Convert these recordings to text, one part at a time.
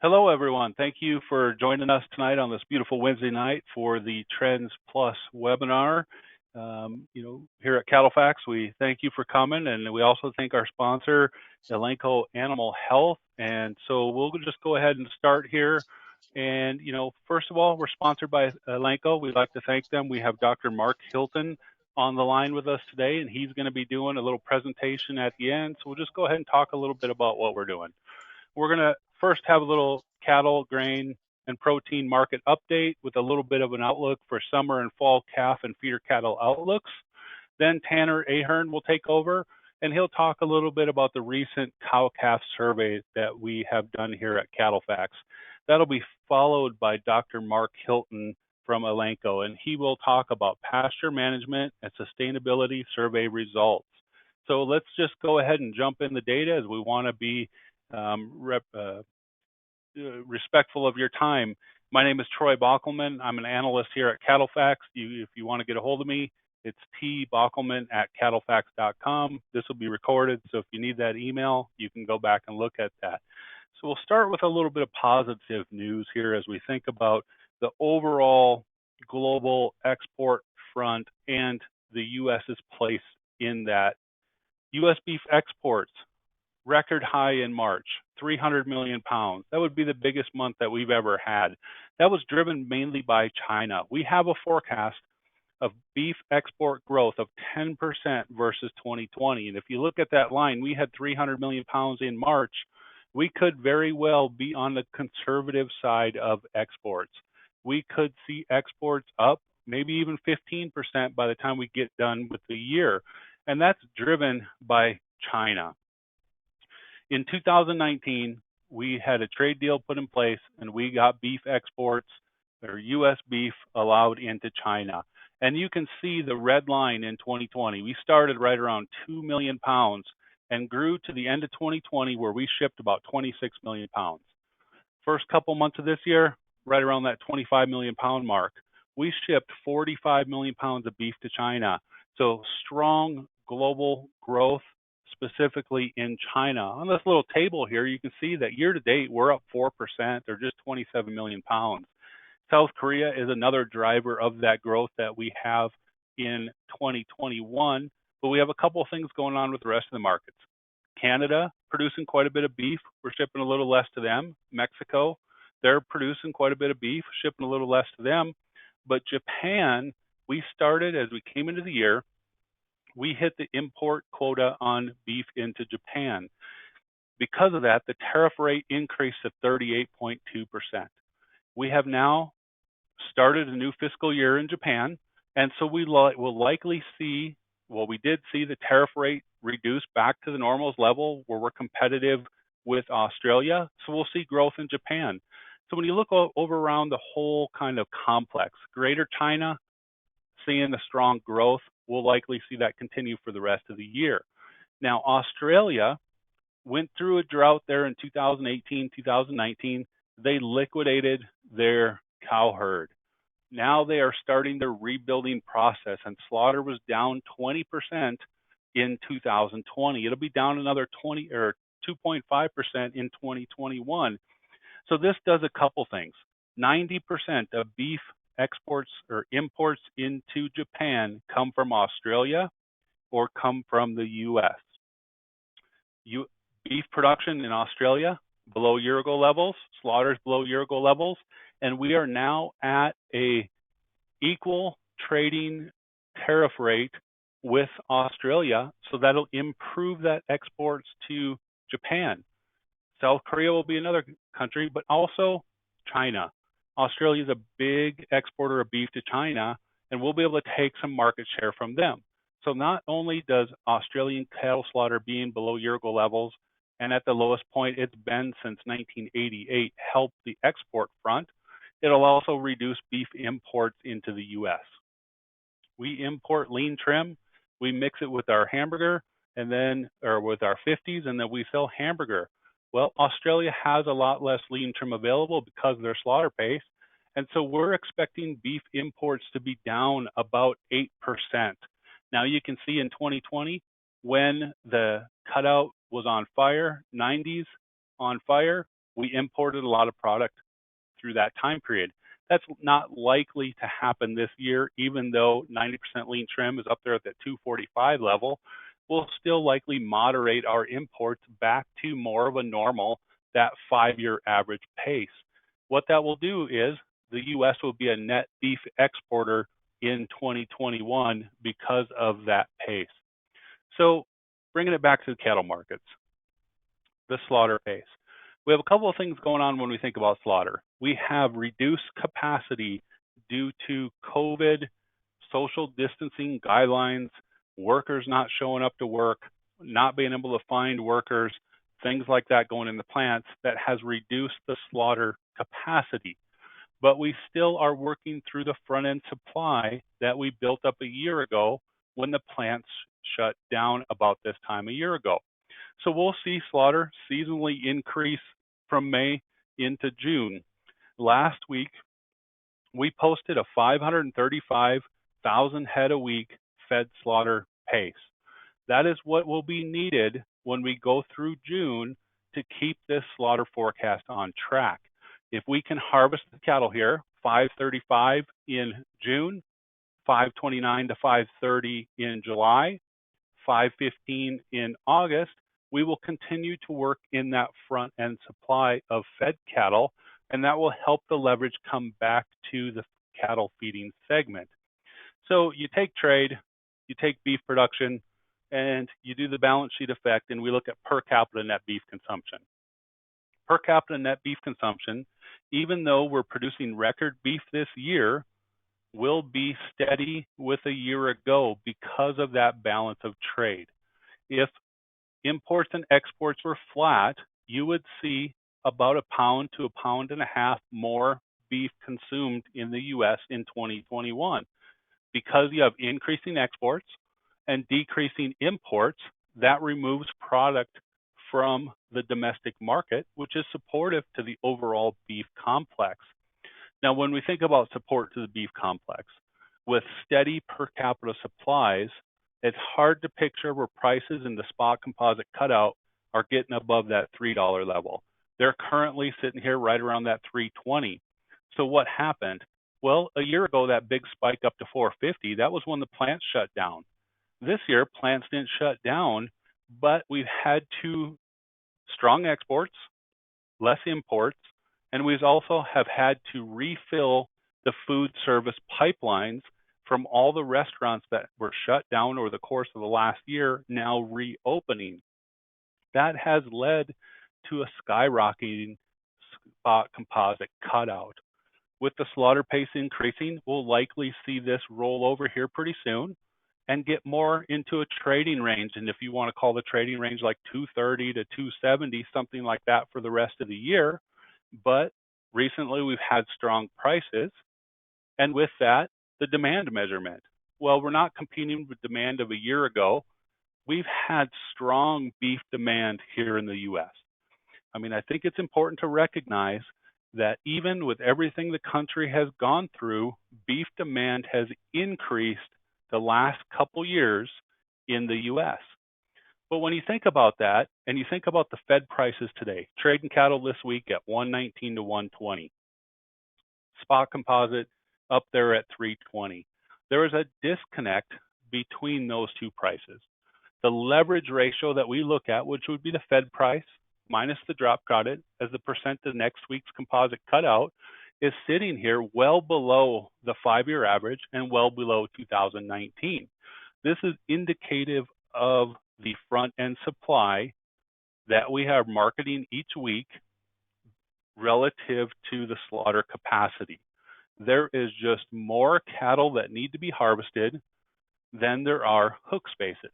Hello, everyone. Thank you for joining us tonight on this beautiful Wednesday night for the Trends Plus webinar. Here at CattleFax, we thank you for coming, and we also thank our sponsor, Elanco Animal Health. And so we'll just go ahead and start here. And, first of all, we're sponsored by Elanco. We'd like to thank them. We have Dr. Mark Hilton on the line with us today, and he's going to be doing a little presentation at the end. So we'll just go ahead and talk a little bit about what we're doing. We're going to first have a little cattle, grain, and protein market update with a little bit of an outlook for summer and fall calf and feeder cattle outlooks. Then Tanner Ahern will take over, and he'll talk a little bit about the recent cow-calf survey that we have done here at CattleFax. That'll be followed by Dr. Mark Hilton from Elanco, and he will talk about pasture management and sustainability survey results. So let's just go ahead and jump in the data, as we want to be respectful of your time. My name is Troy Bockelman. I'm an analyst here at CattleFax. If you want to get a hold of me, it's tbockelman@cattlefax.com. This will be recorded, so if you need that email, you can go back and look at that. So we'll start with a little bit of positive news here as we think about the overall global export front and the U.S.'s place in that. U.S. beef exports, record high in March, 300 million pounds. That would be the biggest month that we've ever had. That was driven mainly by China. We have a forecast of beef export growth of 10% versus 2020. And if you look at that line, we had 300 million pounds in March. We could very well be on the conservative side of exports. We could see exports up maybe even 15% by the time we get done with the year. And that's driven by China. In 2019, we had a trade deal put in place, and we got beef exports, or U.S. beef, allowed into China. And you can see the red line in 2020. We started right around 2 million pounds and grew to the end of 2020, where we shipped about 26 million pounds. First couple months of this year, right around that 25 million pound mark, we shipped 45 million pounds of beef to China. So strong global growth, specifically in China. On this little table here, you can see that year to date, we're up 4%, or just 27 million pounds. South Korea is another driver of that growth that we have in 2021, but we have a couple of things going on with the rest of the markets. Canada, producing quite a bit of beef, we're shipping a little less to them. Mexico, they're producing quite a bit of beef, shipping a little less to them. But Japan, we started, as we came into the year, we hit the import quota on beef into Japan. Because of that, the tariff rate increased to 38.2%. We have now started a new fiscal year in Japan, and so we will likely see, well, we did see the tariff rate reduce back to the normals level where we're competitive with Australia, so we'll see growth in Japan. So when you look over around the whole kind of complex, Greater China, seeing the strong growth, we'll likely see that continue for the rest of the year. Now, Australia went through a drought there in 2018, 2019. They liquidated their cow herd. Now they are starting their rebuilding process, and slaughter was down 20% in 2020. It'll be down another 2.5% in 2021. So this does a couple things. 90% of beef exports or imports into Japan come from Australia or come from the U.S. Beef production in Australia below year-ago levels, slaughters below year-ago levels, and we are now at a equal trading tariff rate with Australia, so that'll improve that exports to Japan. South Korea will be another country, but also China. Australia is a big exporter of beef to China, and we'll be able to take some market share from them. So not only does Australian cattle slaughter being below year-ago levels and at the lowest point it's been since 1988 help the export front, it'll also reduce beef imports into the U.S. We import lean trim, we mix it with our hamburger, or with our 50s, and then we sell hamburger. Well, Australia has a lot less lean trim available because of their slaughter pace, and so we're expecting beef imports to be down about 8%. Now you can see in 2020, when the cutout was on fire, 90s on fire, We imported a lot of product through that time period. That's not likely to happen this year, even though 90% lean trim is up there at that 245 level. We'll still likely moderate our imports back to more of a normal, that 5-year average pace. What that will do is the U.S. will be a net beef exporter in 2021 because of that pace. So bringing it back to the cattle markets, the slaughter pace. We have a couple of things going on when we think about slaughter. We have reduced capacity due to COVID, social distancing guidelines, workers not showing up to work, not being able to find workers, things like that going in the plants that has reduced the slaughter capacity. But we still are working through the front end supply that we built up a year ago when the plants shut down about this time a year ago. So we'll see slaughter seasonally increase from May into June. Last week, we posted a 535,000 head a week fed slaughter pace. That is what will be needed when we go through June to keep this slaughter forecast on track. If we can harvest the cattle here, 535 in June, 529 to 530 in July, 515 in August, we will continue to work in that front end supply of fed cattle, and that will help the leverage come back to the cattle feeding segment. So you take trade, you take beef production, and you do the balance sheet effect, and we look at per capita net beef consumption. Per capita net beef consumption, even though we're producing record beef this year, will be steady with a year ago because of that balance of trade. If imports and exports were flat, you would see about a pound to a pound and a half more beef consumed in the U.S. in 2021. Because you have increasing exports and decreasing imports, that removes product from the domestic market, which is supportive to the overall beef complex. Now, when we think about support to the beef complex, with steady per capita supplies, it's hard to picture where prices in the spot composite cutout are getting above that $3 level. They're currently sitting here right around that $3.20. So what happened? Well, a year ago, that big spike up to $4.50, that was when the plants shut down. This year, plants didn't shut down, but we've had two strong exports, less imports, and we also have had to refill the food service pipelines from all the restaurants that were shut down over the course of the last year, now reopening. That has led to a skyrocketing spot composite cutout. With the slaughter pace increasing, we'll likely see this roll over here pretty soon and get more into a trading range. And if you want to call the trading range like 230 to 270, something like that for the rest of the year. But recently we've had strong prices. And with that, the demand measurement. Well, we're not competing with demand of a year ago. We've had strong beef demand here in the U.S. I mean, I think it's important to recognize that even with everything the country has gone through, beef demand has increased the last couple years in the U.S. But when you think about that, and you think about the Fed prices today, trading cattle this week at 119 to 120, spot composite up there at 320. There is a disconnect between those two prices. The leverage ratio that we look at, which would be the Fed price minus the drop credit as the percent of next week's composite cutout, is sitting here well below the 5-year average and well below 2019. This is indicative of the front end supply that we have marketing each week relative to the slaughter capacity. There is just more cattle that need to be harvested than there are hook spaces.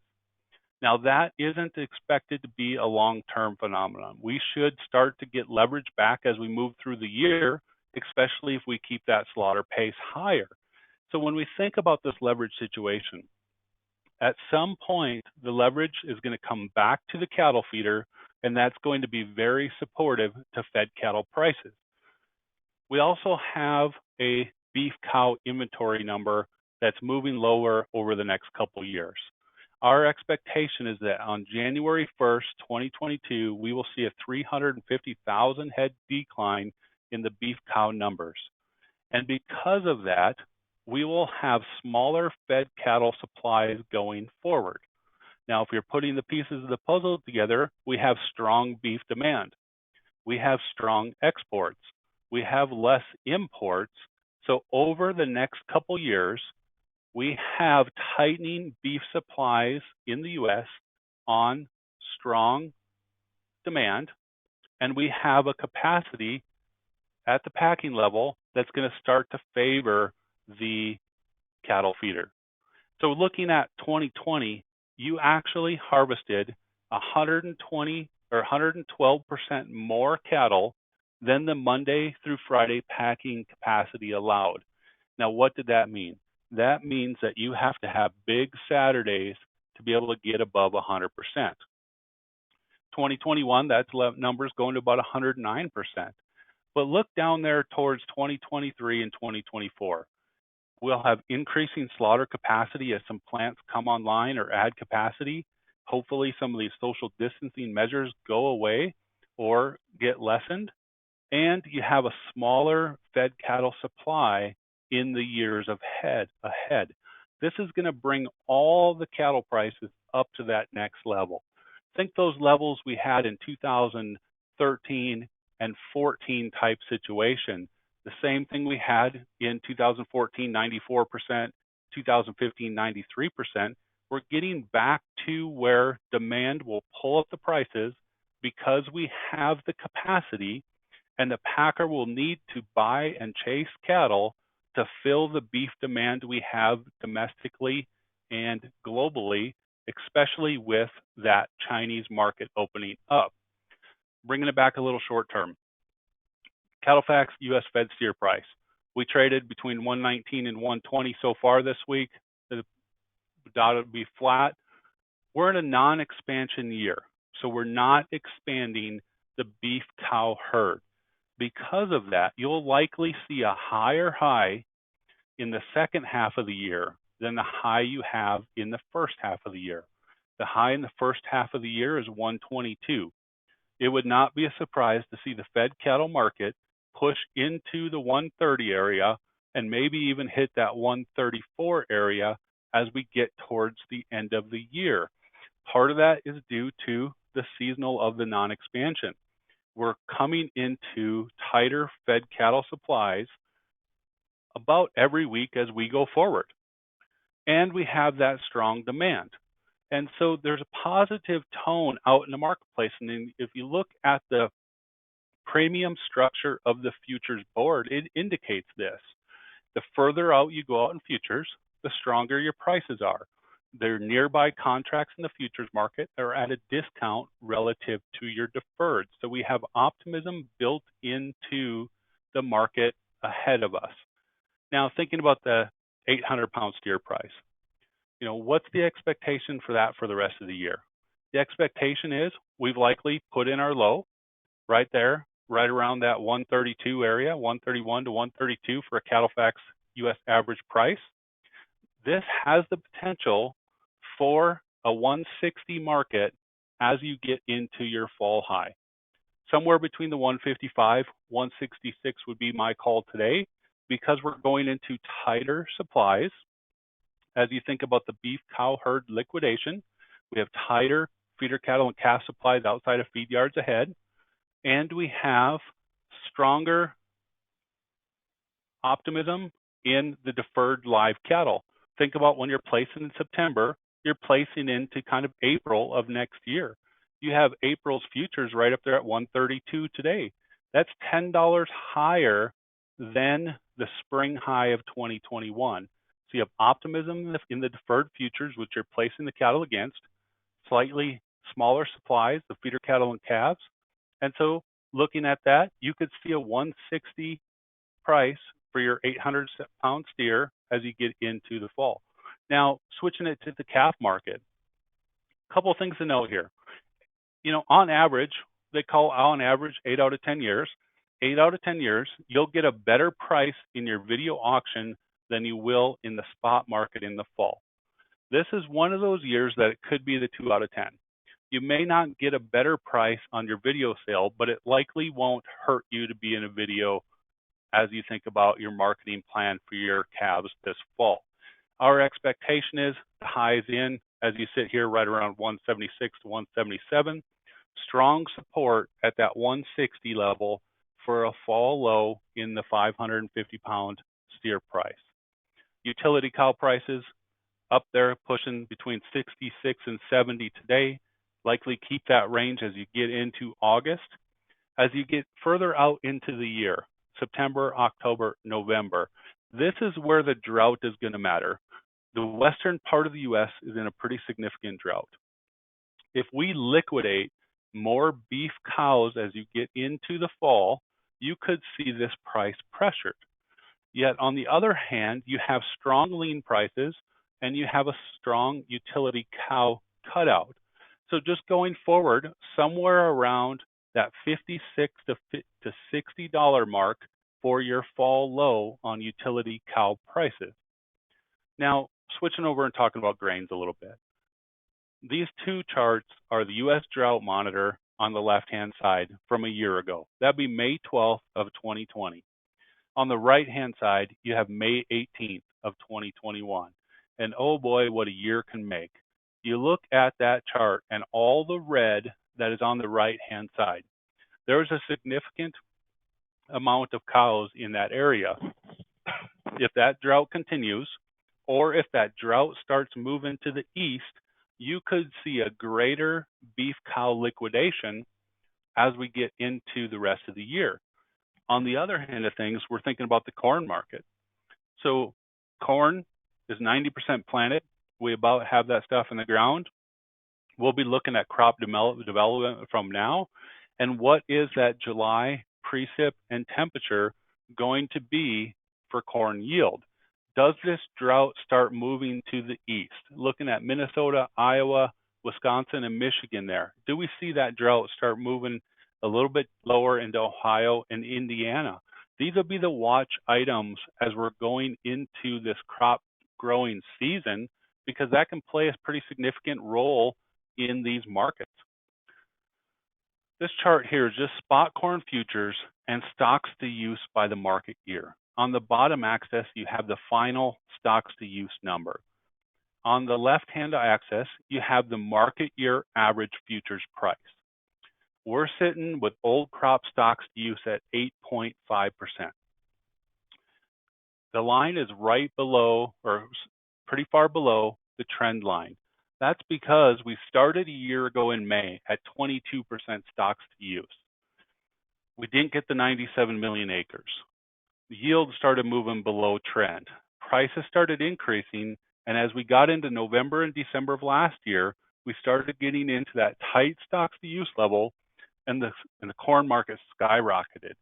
Now, that isn't expected to be a long-term phenomenon. We should start to get leverage back as we move through the year, especially if we keep that slaughter pace higher. So when we think about this leverage situation, at some point, the leverage is going to come back to the cattle feeder, and that's going to be very supportive to fed cattle prices. We also have a beef cow inventory number that's moving lower over the next couple years. Our expectation is that on January 1st, 2022, we will see a 350,000 head decline in the beef cow numbers. And because of that, we will have smaller fed cattle supplies going forward. Now, if you're putting the pieces of the puzzle together, we have strong beef demand. We have strong exports. We have less imports. So over the next couple years, we have tightening beef supplies in the U.S. on strong demand, and we have a capacity at the packing level that's going to start to favor the cattle feeder. So looking at 2020, you actually harvested 120 or 112% more cattle than the Monday through Friday packing capacity allowed. Now, what did that mean? That means that you have to have big Saturdays to be able to get above 100%. 2021, that's numbers going to about 109%. But look down there towards 2023 and 2024. We'll have increasing slaughter capacity as some plants come online or add capacity. Hopefully some of these social distancing measures go away or get lessened. And you have a smaller fed cattle supply in the years ahead. This is going to bring all the cattle prices up to that next level. Think those levels we had in 2013 and 14 type situation. The same thing we had in 2014, 94%, 2015, 93%. We're getting back to where demand will pull up the prices because we have the capacity, and the packer will need to buy and chase cattle to fill the beef demand we have domestically and globally, especially with that Chinese market opening up. Bringing it back a little short term. CattleFax U.S. fed steer price. We traded between 119 and 120 so far this week. The data would be flat. We're in a non-expansion year, so we're not expanding the beef cow herd. Because of that, you'll likely see a higher high in the second half of the year than the high you have in the first half of the year. The high in the first half of the year is 122. It would not be a surprise to see the fed cattle market push into the 130 area and maybe even hit that 134 area as we get towards the end of the year. Part of that is due to the seasonal of the non-expansion. We're coming into tighter fed cattle supplies about every week as we go forward. And we have that strong demand. And so there's a positive tone out in the marketplace. And if you look at the premium structure of the futures board, it indicates this. The further out you go out in futures, the stronger your prices are. They're nearby contracts in the futures market that are at a discount relative to your deferred. So we have optimism built into the market ahead of us. Now, thinking about the 800-pound steer price, what's the expectation for that for the rest of the year? The expectation is we've likely put in our low right there, right around that 132 area, 131 to 132 for a CattleFax U.S. average price. This has the potential for a 160 market as you get into your fall high. Somewhere between the 155, 166 would be my call today because we're going into tighter supplies. As you think about the beef cow herd liquidation, we have tighter feeder cattle and calf supplies outside of feed yards ahead, and we have stronger optimism in the deferred live cattle. Think about when you're placing in September, you're placing into kind of April of next year. You have April's futures right up there at 132 today. That's $10 higher than the spring high of 2021. So you have optimism in the deferred futures, which you're placing the cattle against, slightly smaller supplies, the feeder cattle and calves. And so looking at that, you could see a 160 price for your 800-pound steer as you get into the fall. Now, switching it to the calf market, a couple of things to note here. On average, they call on average 8 out of 10 years. 8 out of 10 years, you'll get a better price in your video auction than you will in the spot market in the fall. This is one of those years that it could be the 2 out of 10. You may not get a better price on your video sale, but it likely won't hurt you to be in a video as you think about your marketing plan for your calves this fall. Our expectation is the highs in, as you sit here, right around 176 to 177. Strong support at that 160 level for a fall low in the 550-pound steer price. Utility cow prices up there pushing between 66 and 70 today. Likely keep that range as you get into August. As you get further out into the year, September, October, November, this is where the drought is going to matter. The western part of the U.S. is in a pretty significant drought. If we liquidate more beef cows as you get into the fall, you could see this price pressured. Yet on the other hand, you have strong lean prices and you have a strong utility cow cutout. So just going forward, somewhere around that $56 to $60 mark for your fall low on utility cow prices. Now, switching over and talking about grains a little bit. These two charts are the U.S. Drought Monitor on the left-hand side from a year ago. That'd be May 12th of 2020. On the right-hand side, you have May 18th of 2021. And oh boy, what a year can make. You look at that chart and all the red that is on the right-hand side. There's a significant amount of cows in that area. If that drought continues, or if that drought starts moving to the east, you could see a greater beef cow liquidation as we get into the rest of the year. On the other hand of things, we're thinking about the corn market. So corn is 90% planted. We about have that stuff in the ground. We'll be looking at crop development from now. And what is that July precip and temperature going to be for corn yield? Does this drought start moving to the east? Looking at Minnesota, Iowa, Wisconsin, and Michigan there. Do we see that drought start moving a little bit lower into Ohio and Indiana? These will be the watch items as we're going into this crop growing season, because that can play a pretty significant role in these markets. This chart here is just spot corn futures and stocks to use by the market year. On the bottom axis, you have the final stocks to use number. On the left-hand axis, you have the market year average futures price. We're sitting with old crop stocks to use at 8.5%. The line is right below, or pretty far below, the trend line. That's because we started a year ago in May at 22% stocks to use. We didn't get the 97 million acres. The yield started moving below trend. Prices started increasing, and as we got into November and December of last year, we started getting into that tight stocks to use level, and the corn market skyrocketed.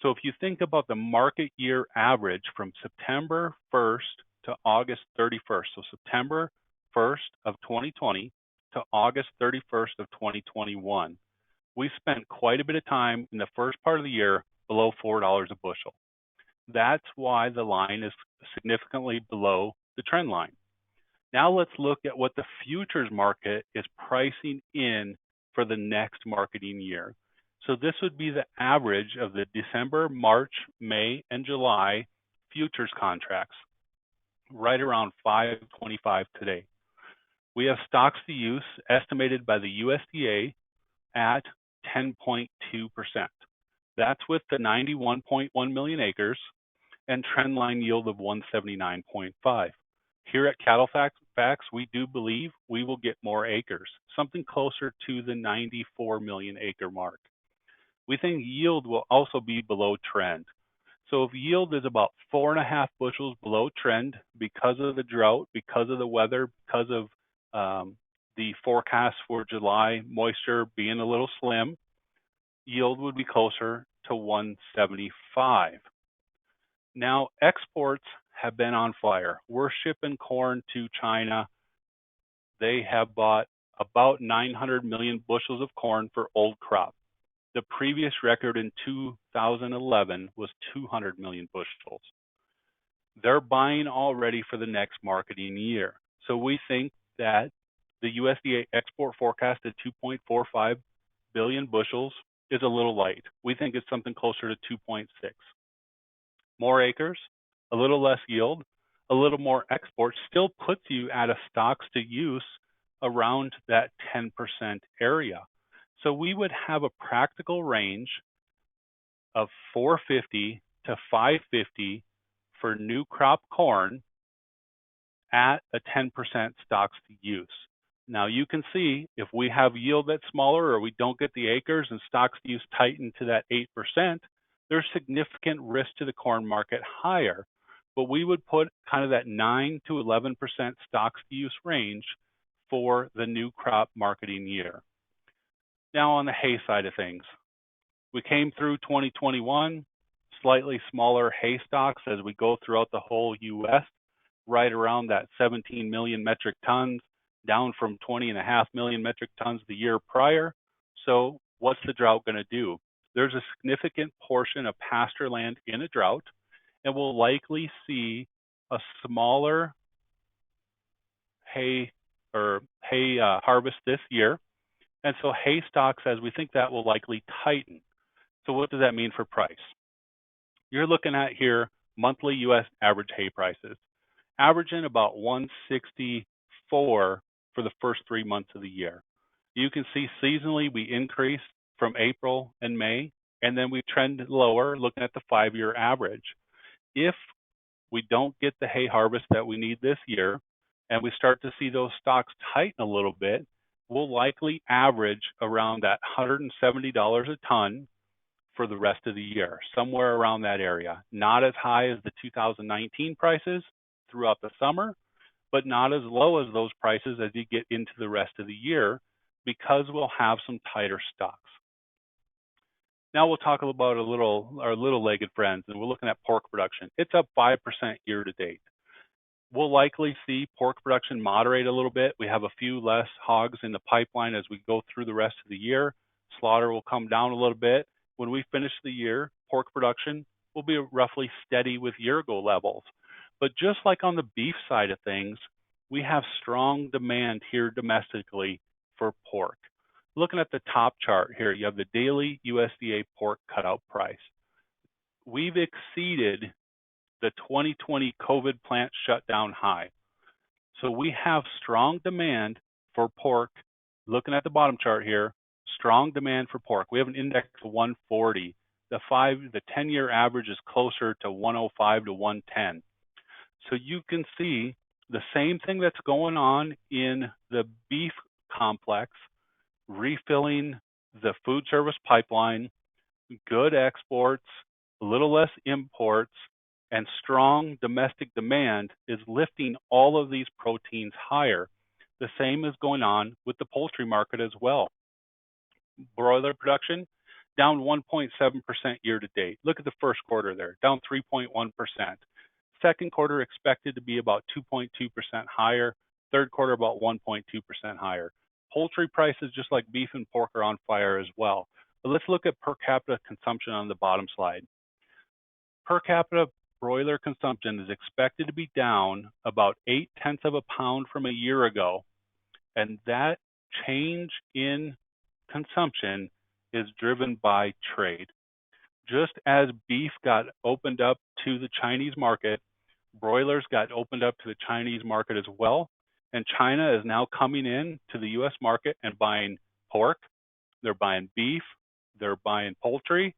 So if you think about the market year average from September 1st to August 31st, so September 1st of 2020 to August 31st of 2021, we spent quite a bit of time in the first part of the year below $4 a bushel. That's why the line is significantly below the trend line. Now let's look at what the futures market is pricing in for the next marketing year. So this would be the average of the December, March, May, and July futures contracts, right around 5.25 today. We have stocks to use estimated by the USDA at 10.2%. That's with the 91.1 million acres and trendline yield of 179.5. Here at CattleFax, we do believe we will get more acres, something closer to the 94 million acre mark. We think yield will also be below trend. So if yield is about 4.5 bushels below trend because of the drought, because of the weather, because of the forecast for July moisture being a little slim, yield would be closer to 175. Now, exports have been on fire. We're shipping corn to China. They have bought about 900 million bushels of corn for old crop. The previous record in 2011 was 200 million bushels. They're buying already for the next marketing year. So we think that the USDA export forecast at 2.45 billion bushels is a little light. We think it's something closer to 2.6. More acres, a little less yield, a little more export still puts you at a stocks to use around that 10% area. So we would have a practical range of 450 to 550 for new crop corn at a 10% stocks to use. Now you can see if we have yield that's smaller or we don't get the acres and stocks to use tighten to that 8%, there's significant risk to the corn market higher. But we would put kind of that 9 to 11% stocks to use range for the new crop marketing year. Now on the hay side of things, we came through 2021, slightly smaller hay stocks as we go throughout the whole U.S., right around that 17 million metric tons, down from 20.5 million metric tons the year prior. So what's the drought going to do? There's a significant portion of pasture land in a drought, and we'll likely see a smaller hay harvest this year. And so hay stocks, as we think that will likely tighten. So what does that mean for price? You're looking at here monthly U.S. average hay prices, averaging about 164 for the first 3 months of the year. You can see seasonally we increase from April and May, and then we trend lower looking at the 5-year average. If we don't get the hay harvest that we need this year, and we start to see those stocks tighten a little bit, we'll likely average around that $170 a ton for the rest of the year, somewhere around that area. Not as high as the 2019 prices throughout the summer, but not as low as those prices as you get into the rest of the year, because we'll have some tighter stocks. Now we'll talk about our little legged friends, and we're looking at pork production. It's up 5% year to date. We'll likely see pork production moderate a little bit. We have a few less hogs in the pipeline as we go through the rest of the year. Slaughter will come down a little bit. When we finish the year, pork production will be roughly steady with year-ago levels. But just like on the beef side of things, we have strong demand here domestically for pork. Looking at the top chart here, you have the daily USDA pork cutout price. We've exceeded the 2020 COVID plant shutdown high. So we have strong demand for pork. Looking at the bottom chart here, strong demand for pork. We have an index of 140. The 10-year average is closer to 105 to 110. So you can see the same thing that's going on in the beef complex, refilling the food service pipeline, good exports, a little less imports, and strong domestic demand is lifting all of these proteins higher. The same is going on with the poultry market as well. Broiler production down 1.7% year to date. Look at the first quarter there, down 3.1%. Second quarter expected to be about 2.2% higher. Third quarter about 1.2% higher. Poultry prices, just like beef and pork, are on fire as well. But let's look at per capita consumption on the bottom slide. Per capita broiler consumption is expected to be down about 0.8 of a pound from a year ago. And that change in consumption is driven by trade. Just as beef got opened up to the Chinese market, broilers got opened up to the Chinese market as well. And China is now coming in to the US market and buying pork, they're buying beef, they're buying poultry,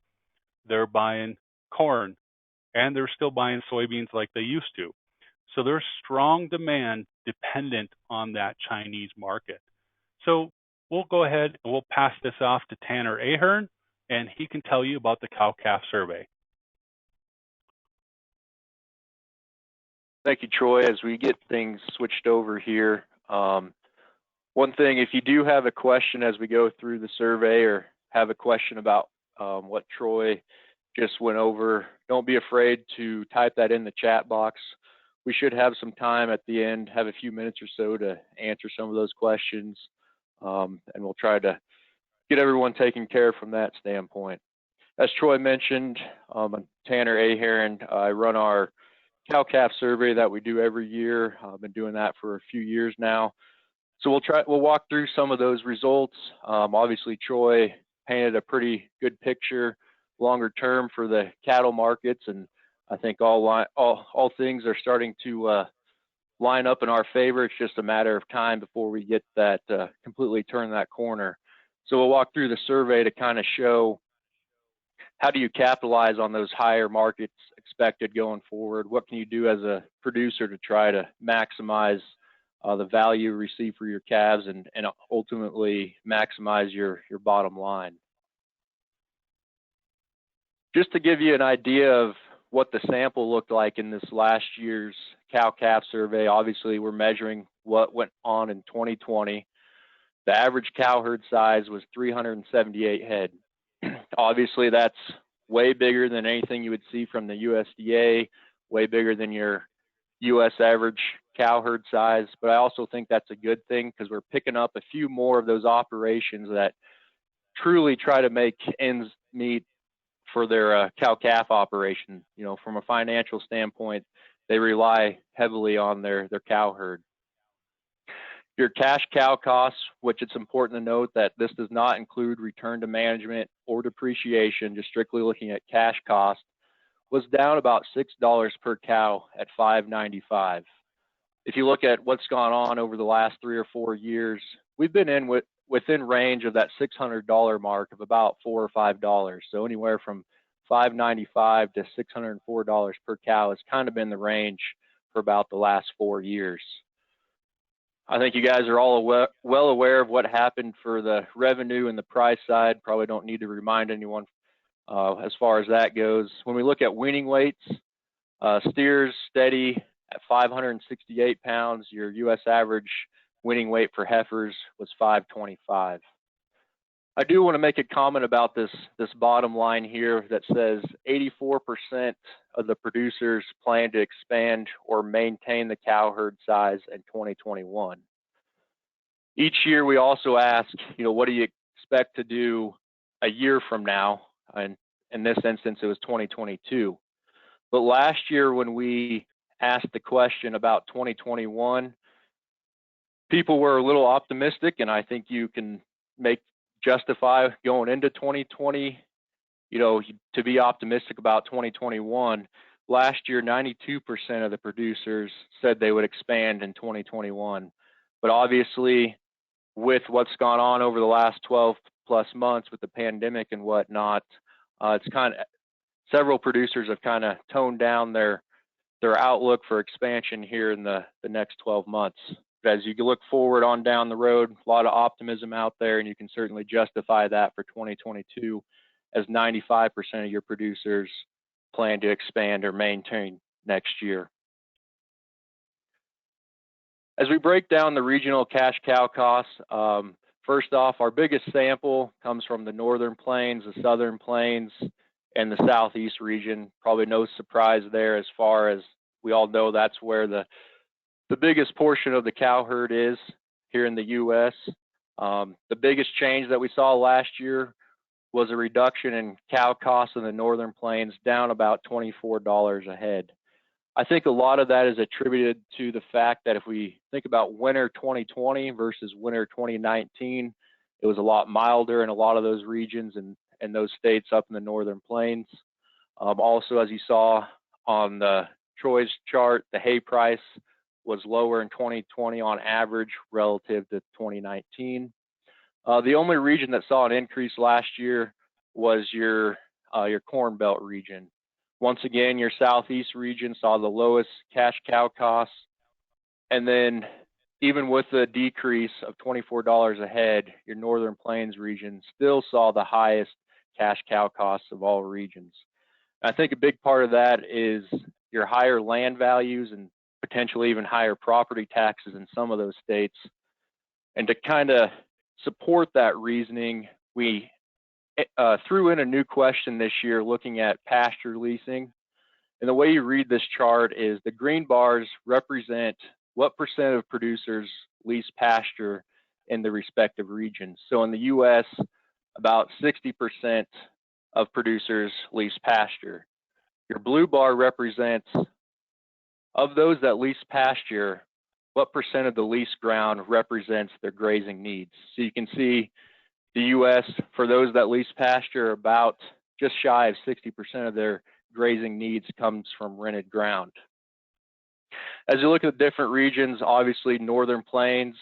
they're buying corn, and they're still buying soybeans like they used to. So there's strong demand dependent on that Chinese market. So we'll go ahead and we'll pass this off to Tanner Ahern, and he can tell you about the cow-calf survey. Thank you, Troy. As we get things switched over here, one thing, if you do have a question as we go through the survey or have a question about what Troy just went over, don't be afraid to type that in the chat box. We should have some time at the end, have a few minutes or so to answer some of those questions, and we'll try to get everyone taken care of from that standpoint. As Troy mentioned, I'm Tanner Ahern. I run our cow-calf survey that we do every year. I've been doing that for a few years now. So we'll walk through some of those results. Obviously, Troy painted a pretty good picture longer term for the cattle markets, and I think all things are starting to line up in our favor. It's just a matter of time before we get that completely turn that corner. So we'll walk through the survey to kind of show how do you capitalize on those higher markets expected going forward? What can you do as a producer to try to maximize the value received for your calves and ultimately maximize your bottom line? Just to give you an idea of what the sample looked like in this last year's cow-calf survey, obviously we're measuring what went on in 2020. The average cow herd size was 378 head. Obviously, that's way bigger than anything you would see from the USDA, way bigger than your US average cow herd size. But I also think that's a good thing because we're picking up a few more of those operations that truly try to make ends meet for their cow-calf operation. You know, from a financial standpoint, they rely heavily on their cow herd. Your cash cow costs, which it's important to note that this does not include return to management or depreciation, just strictly looking at cash cost, was down about $6 per cow at $5.95. If you look at what's gone on over the last 3 or 4 years, we've been within range of that $600 mark of about $4 or $5. So anywhere from $5.95 to $604 per cow has kind of been the range for about the last 4 years. I think you guys are all well aware of what happened for the revenue and the price side. Probably don't need to remind anyone as far as that goes. When we look at weaning weights, steers steady at 568 pounds. Your U.S. average weaning weight for heifers was 525. I do want to make a comment about this bottom line here that says 84% of the producers plan to expand or maintain the cow herd size in 2021. Each year we also ask, you know, what do you expect to do a year from now? And in this instance, it was 2022. But last year when we asked the question about 2021, people were a little optimistic, and I think you can justify going into 2020, you know, to be optimistic about 2021. Last year, 92% of the producers said they would expand in 2021. But obviously, with what's gone on over the last 12 plus months with the pandemic and whatnot, it's kind of several producers have kind of toned down their outlook for expansion here in the next 12 months. As you look forward on down the road, a lot of optimism out there, and you can certainly justify that for 2022 as 95% of your producers plan to expand or maintain next year. As we break down the regional cash cow costs, first off, our biggest sample comes from the northern plains, the southern plains, and the southeast region. Probably no surprise there, as far as we all know that's where the biggest portion of the cow herd is here in the U.S. The biggest change that we saw last year was a reduction in cow costs in the northern plains, down about $24 a head. I think a lot of that is attributed to the fact that if we think about winter 2020 versus winter 2019, it was a lot milder in a lot of those regions and those states up in the northern plains. Also, as you saw on the Troy's chart, the hay price was lower in 2020 on average relative to 2019. The only region that saw an increase last year was your Corn Belt region. Once again, your southeast region saw the lowest cash cow costs, and then even with the decrease of $24 a head, your northern plains region still saw the highest cash cow costs of all regions. I think a big part of that is your higher land values and potentially even higher property taxes in some of those states. And to kind of support that reasoning, we threw in a new question this year looking at pasture leasing. And the way you read this chart is the green bars represent what % of producers lease pasture in the respective regions. So in the US, about 60% of producers lease pasture. Your blue bar represents Of those that lease pasture, what percent of the lease ground represents their grazing needs? So you can see the U.S., for those that lease pasture, about just shy of 60% of their grazing needs comes from rented ground. As you look at the different regions, obviously Northern Plains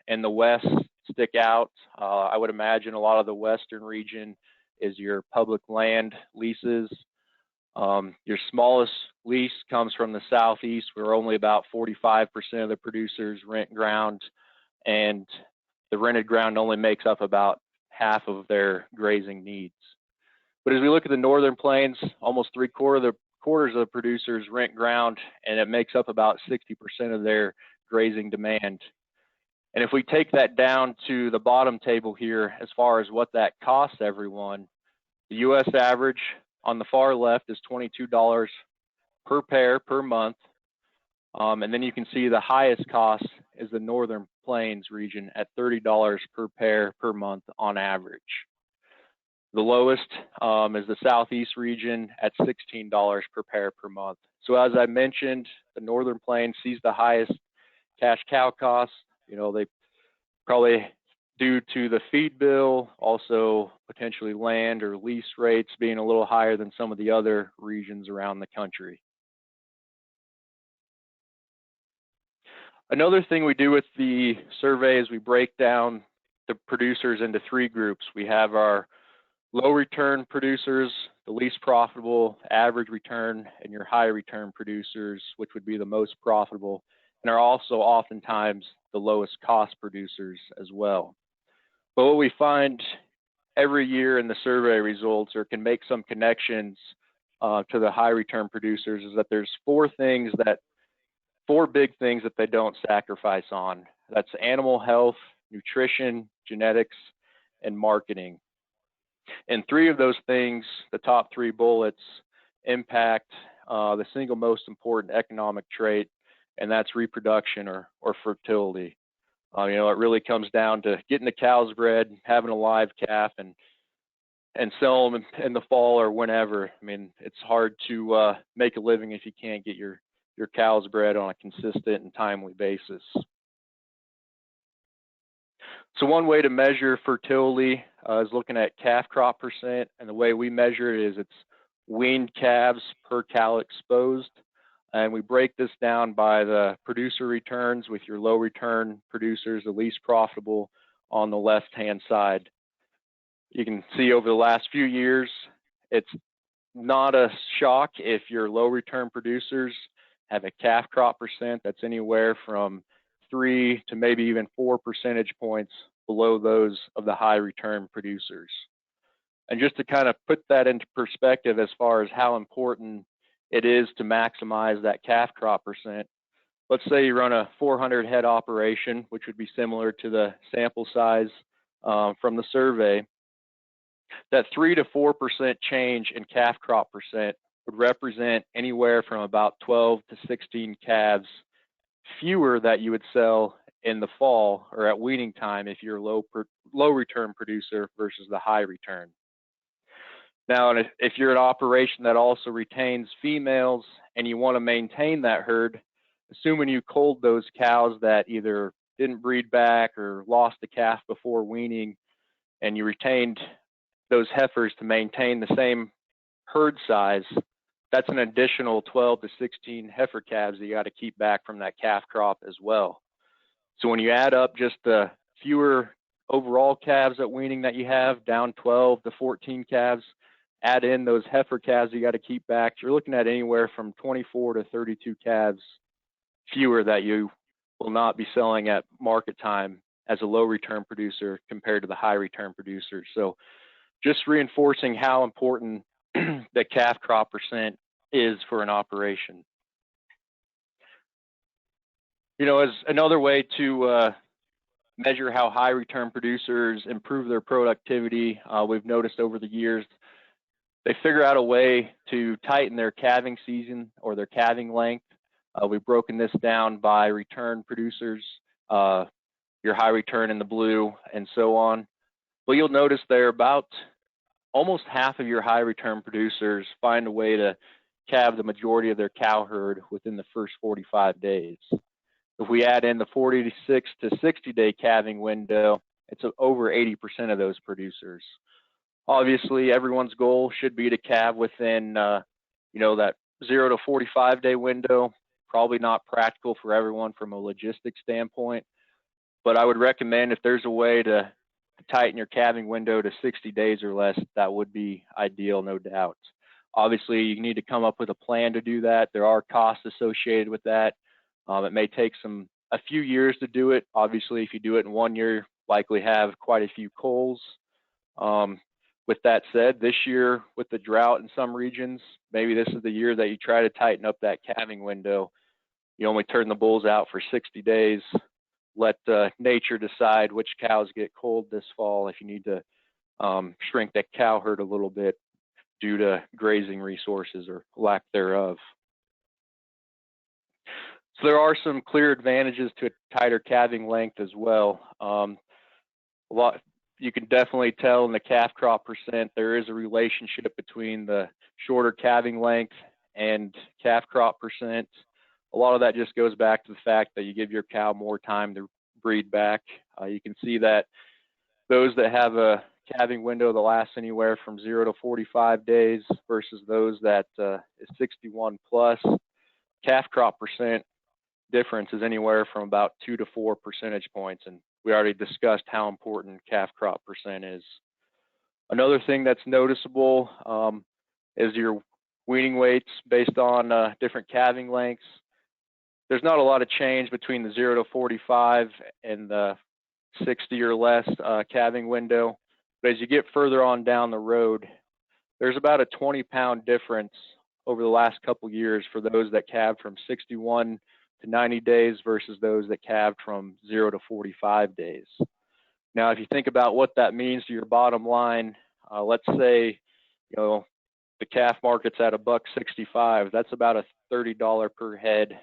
and the West stick out. I would imagine a lot of the Western region is your public land leases. Your smallest lease comes from the Southeast, where only about 45% of the producers rent ground, and the rented ground only makes up about half of their grazing needs. But as we look at the Northern Plains, almost three-quarters of the producers rent ground, and it makes up about 60% of their grazing demand. And if we take that down to the bottom table here, as far as what that costs everyone, the U.S. average on the far left is $22 per pair per month. And then you can see the highest cost is the Northern Plains region at $30 per pair per month on average. The lowest is the Southeast region at $16 per pair per month. So as I mentioned, the Northern Plains sees the highest cash cow costs. You know, they probably, due to the feed bill, also potentially land or lease rates being a little higher than some of the other regions around the country. Another thing we do with the survey is we break down the producers into three groups. We have our low return producers, the least profitable, average return, and your high return producers, which would be the most profitable, and are also oftentimes the lowest cost producers as well. But what we find every year in the survey results, or can make some connections to the high return producers, is that there's four big things that they don't sacrifice on. That's animal health, nutrition, genetics, and marketing. And three of those things, the top three bullets, impact the single most important economic trait, and that's reproduction or fertility. You know, it really comes down to getting the cows bred, having a live calf, and sell them in the fall or whenever. I mean, it's hard to make a living if you can't get your cows bred on a consistent and timely basis. So one way to measure fertility is looking at calf crop percent, and the way we measure it is it's weaned calves per cow exposed. And we break this down by the producer returns, with your low return producers, the least profitable, on the left-hand side. You can see over the last few years, it's not a shock if your low return producers have a calf crop percent that's anywhere from 3 to maybe even 4 percentage points below those of the high return producers. And just to kind of put that into perspective as far as how important it is to maximize that calf crop percent, let's say you run a 400 head operation, which would be similar to the sample size from the survey. That 3 to 4% change in calf crop percent would represent anywhere from about 12 to 16 calves fewer that you would sell in the fall or at weaning time if you're a low return producer versus the high return. Now, if you're an operation that also retains females and you want to maintain that herd, assuming you culled those cows that either didn't breed back or lost a calf before weaning, and you retained those heifers to maintain the same herd size, that's an additional 12 to 16 heifer calves that you got to keep back from that calf crop as well. So when you add up just the fewer overall calves at weaning that you have, down 12 to 14 calves, add in those heifer calves you got to keep back, you're looking at anywhere from 24 to 32 calves fewer that you will not be selling at market time as a low return producer compared to the high return producer. So just reinforcing how important the calf crop percent is for an operation. You know, as another way to measure how high return producers improve their productivity, we've noticed over the years, they figure out a way to tighten their calving season or their calving length. We've broken this down by return producers, your high return in the blue, and so on. But you'll notice there about almost half of your high return producers find a way to calve the majority of their cow herd within the first 45 days. If we add in the 46 to 60 day calving window, it's over 80% of those producers. Obviously, everyone's goal should be to calve within, that 0 to 45 day window. Probably not practical for everyone from a logistics standpoint, but I would recommend if there's a way to tighten your calving window to 60 days or less, that would be ideal, no doubt. Obviously, you need to come up with a plan to do that. There are costs associated with that. It may take a few years to do it. Obviously, if you do it in 1 year, likely have quite a few culls. With that said, this year with the drought in some regions, maybe this is the year that you try to tighten up that calving window. You only turn the bulls out for 60 days. Let nature decide which cows get culled this fall if you need to shrink that cow herd a little bit due to grazing resources or lack thereof. So there are some clear advantages to a tighter calving length as well. You can definitely tell in the calf crop percent there is a relationship between the shorter calving length and calf crop percent. A lot of that just goes back to the fact that you give your cow more time to breed back. You can see that those that have a calving window that lasts anywhere from 0 to 45 days versus those that is 61 plus, calf crop percent difference is anywhere from about 2 to 4 percentage points, and we already discussed how important calf crop percent is. Another thing that's noticeable is your weaning weights based on different calving lengths. There's not a lot of change between the 0 to 45 and the 60 or less calving window, but as you get further on down the road, there's about a 20-pound difference over the last couple years for those that calved from 61 to 90 days versus those that calved from 0 to 45 days. Now, if you think about what that means to your bottom line, let's say, the calf market's at $1.65. That's about a $30 per head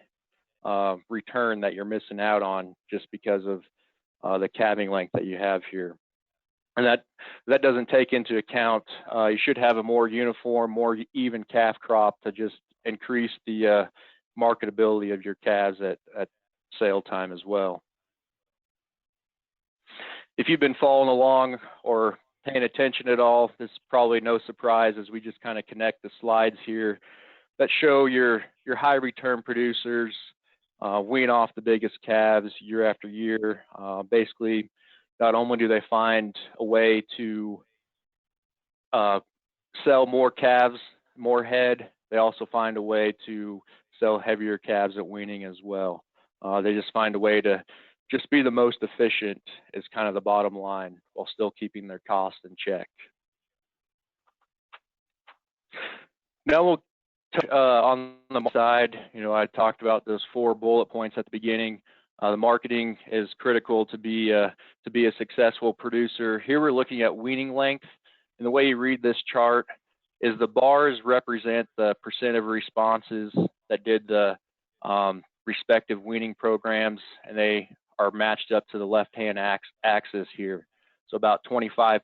return that you're missing out on just because of the calving length that you have here. And that doesn't take into account, you should have a more uniform, more even calf crop to just increase the marketability of your calves at sale time as well. If you've been following along or paying attention at all, this is probably no surprise as we just kind of connect the slides here that show your high return producers wean off the biggest calves year after year. Basically, not only do they find a way to sell more calves, more head, they also find a way to sell heavier calves at weaning as well. They just find a way to just be the most efficient is kind of the bottom line while still keeping their costs in check. Now we'll on the side, I talked about those 4 bullet points at the beginning. The marketing is critical to be a successful producer. Here we're looking at weaning length, and the way you read this chart is the bars represent the percent of responses that did the respective weaning programs, and they are matched up to the left-hand axis here. So about 25%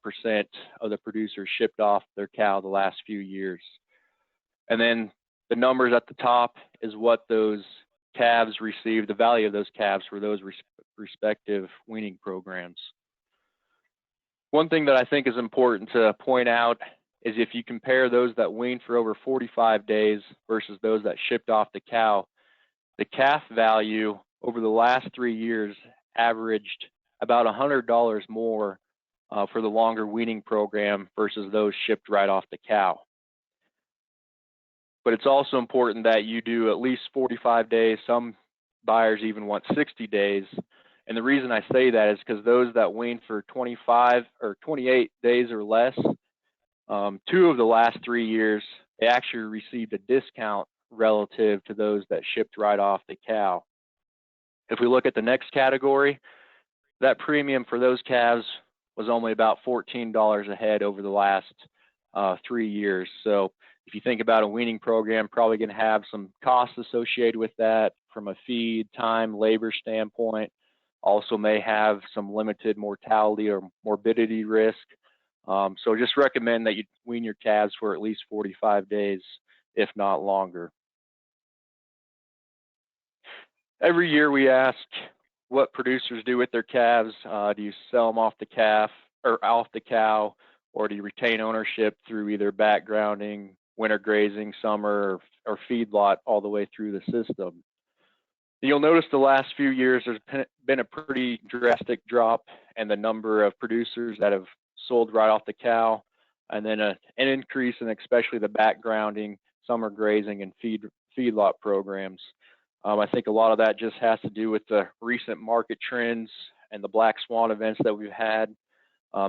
of the producers shipped off their cow the last few years. And then the numbers at the top is what those calves received, the value of those calves for those respective weaning programs. One thing that I think is important to point out is if you compare those that weaned for over 45 days versus those that shipped off the cow, the calf value over the last 3 years averaged about $100 more for the longer weaning program versus those shipped right off the cow. But it's also important that you do at least 45 days. Some buyers even want 60 days. And the reason I say that is because those that wean for 25 or 28 days or less, 2 of the last 3 years, they actually received a discount relative to those that shipped right off the cow. If we look at the next category, that premium for those calves was only about $14 a head over the last 3 years. So if you think about a weaning program, probably going to have some costs associated with that from a feed, time, labor standpoint. Also may have some limited mortality or morbidity risk. So just recommend that you wean your calves for at least 45 days if not longer. Every year we ask what producers do with their calves. Do you sell them off the calf or off the cow, or do you retain ownership through either backgrounding, winter grazing, summer, or feedlot all the way through the system? You'll notice the last few years there's been a pretty drastic drop in the number of producers that have sold right off the cow, and then an increase in especially the backgrounding, summer grazing, and feedlot programs. I think a lot of that just has to do with the recent market trends and the black swan events that we've had.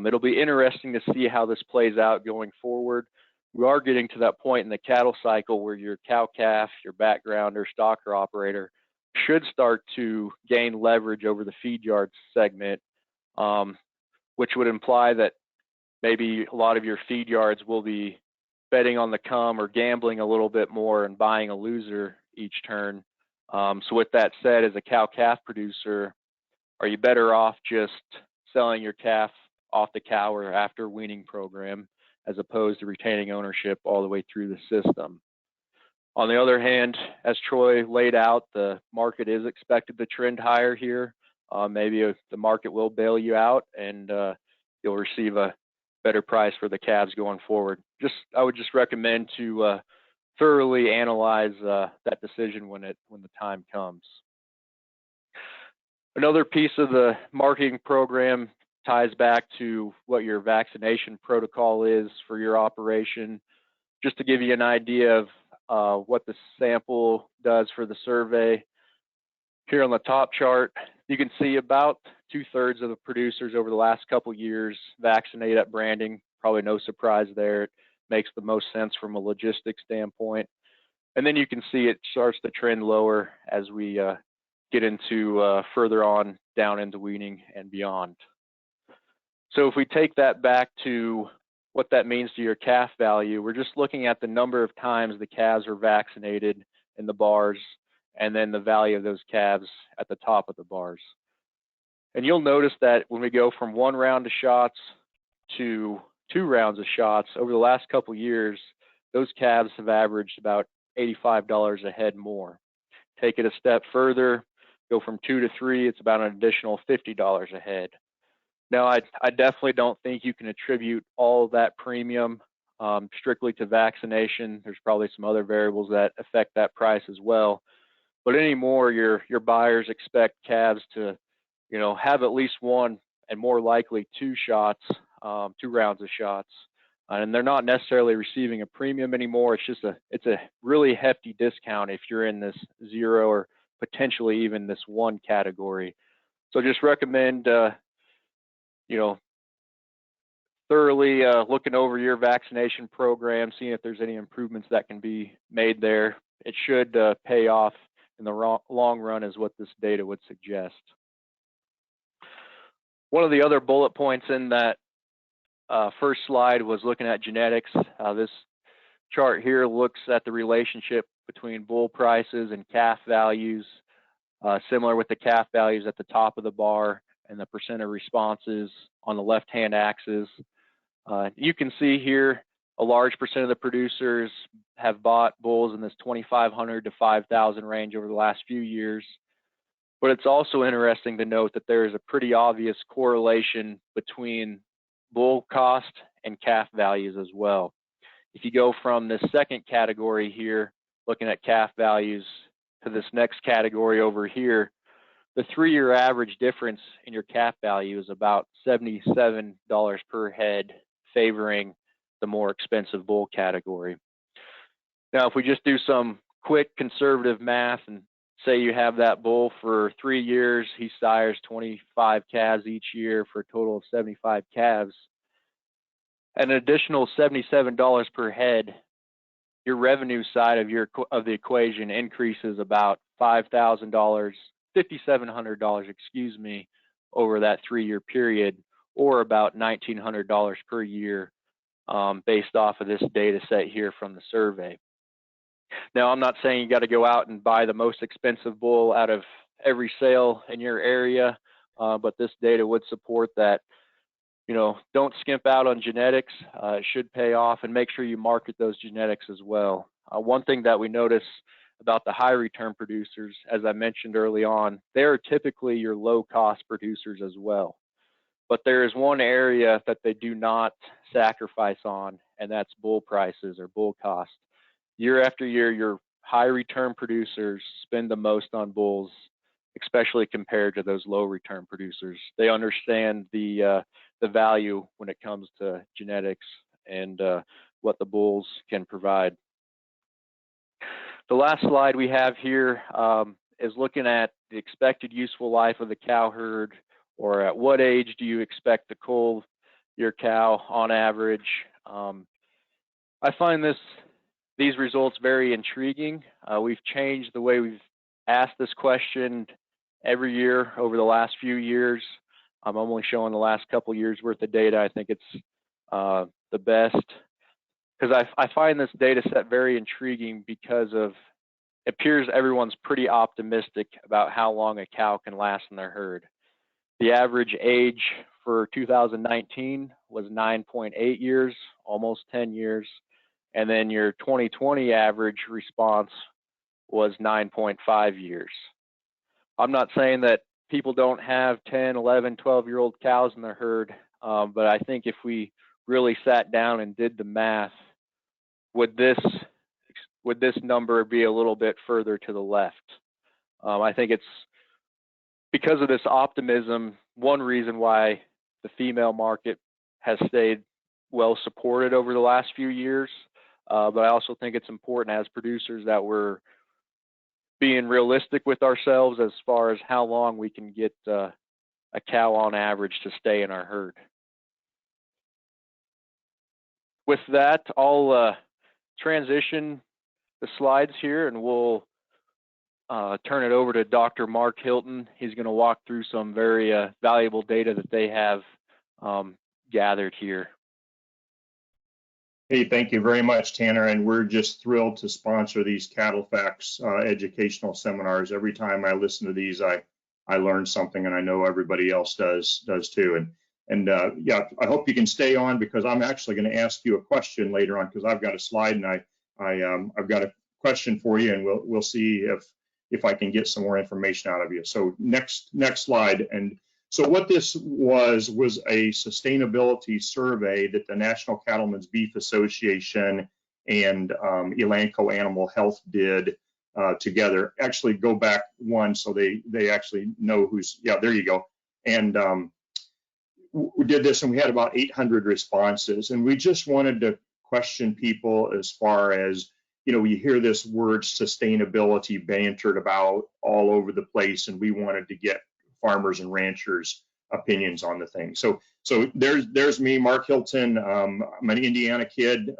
It'll be interesting to see how this plays out going forward. We are getting to that point in the cattle cycle where your cow-calf, your backgrounder, stocker operator should start to gain leverage over the feed yard segment, which would imply that maybe a lot of your feed yards will be betting on the come or gambling a little bit more and buying a loser each turn. So with that said, as a cow-calf producer, are you better off just selling your calf off the cow or after weaning program as opposed to retaining ownership all the way through the system? On the other hand, as Troy laid out, the market is expected to trend higher here. Maybe the market will bail you out and you'll receive a better price for the calves going forward. I would just recommend to thoroughly analyze that decision when the time comes. Another piece of the marketing program ties back to what your vaccination protocol is for your operation. Just to give you an idea of what the sample does for the survey. Here on the top chart, you can see about 2/3 of the producers over the last couple years vaccinate at branding. Probably no surprise there. It makes the most sense from a logistics standpoint. And then you can see it starts to trend lower as we get into further on down into weaning and beyond. So if we take that back to what that means to your calf value, we're just looking at the number of times the calves are vaccinated in the bars, and then the value of those calves at the top of the bars. And you'll notice that when we go from 1 round of shots to 2 rounds of shots, over the last couple years, those calves have averaged about $85 a head more. Take it a step further, go from 2 to 3, it's about an additional $50 a head. Now, I definitely don't think you can attribute all of that premium strictly to vaccination. There's probably some other variables that affect that price as well. But anymore, your buyers expect calves to, have at least 1 and more likely 2 shots, 2 rounds of shots, and they're not necessarily receiving a premium anymore. It's a really hefty discount if you're in this 0 or potentially even this 1 category. So just recommend thoroughly looking over your vaccination program, seeing if there's any improvements that can be made there. It should pay off in the long run, is what this data would suggest. One of the other bullet points in that first slide was looking at genetics. This chart here looks at the relationship between bull prices and calf values, similar with the calf values at the top of the bar and the percent of responses on the left-hand axis. You can see here a large percent of the producers have bought bulls in this 2,500 to 5,000 range over the last few years. But it's also interesting to note that there is a pretty obvious correlation between bull cost and calf values as well. If you go from this second category here, looking at calf values, to this next category over here, the 3-year average difference in your calf value is about $77 per head, favoring the more expensive bull category. Now, if we just do some quick conservative math and say you have that bull for 3 years, he sires 25 calves each year for a total of 75 calves, at an additional $77 per head, your revenue side of the equation increases about $5,700, over that 3-year period, or about $1,900 per year, based off of this data set here from the survey. Now, I'm not saying you got to go out and buy the most expensive bull out of every sale in your area, but this data would support that. Don't skimp out on genetics. It should pay off, and make sure you market those genetics as well. One thing that we notice about the high return producers, as I mentioned early on, they're typically your low cost producers as well. But there is one area that they do not sacrifice on, and that's bull prices or bull cost. Year after year, your high return producers spend the most on bulls, especially compared to those low return producers. They understand the value when it comes to genetics and what the bulls can provide. The last slide we have here is looking at the expected useful life of the cow herd, or at what age do you expect to cull your cow on average. I find these results very intriguing. We've changed the way we've asked this question every year over the last few years. I'm only showing the last couple years worth of data. I think it's the best, because I find this data set very intriguing because it appears everyone's pretty optimistic about how long a cow can last in their herd. The average age for 2019 was 9.8 years, almost 10 years. And then your 2020 average response was 9.5 years. I'm not saying that people don't have 10, 11, 12-year-old cows in their herd, but I think if we really sat down and did the math, would this number be a little bit further to the left? I think it's because of this optimism, one reason why the female market has stayed well supported over the last few years. But I also think it's important as producers that we're being realistic with ourselves as far as how long we can get a cow on average to stay in our herd. With that, I'll transition the slides here, and we'll turn it over to Dr. Mark Hilton. He's going to walk through some very valuable data that they have gathered here. Hey, thank you very much, Tanner. And we're just thrilled to sponsor these CattleFax educational seminars. Every time I listen to these, I learn something, and I know everybody else does too. And yeah, I hope you can stay on, because I'm actually going to ask you a question later on, because I've got a slide, and I've got a question for you, and we'll see if I can get some more information out of you. So next slide. And so what this was a sustainability survey that the National Cattlemen's Beef Association and Elanco Animal Health did together. Actually, go back one so they actually know who's, yeah, there you go. And we did this, and we had about 800 responses, and we just wanted to question people as far as, you know, we hear this word sustainability bantered about all over the place, and we wanted to get farmers and ranchers' opinions on the thing. So there's me, Mark Hilton. I'm an Indiana kid,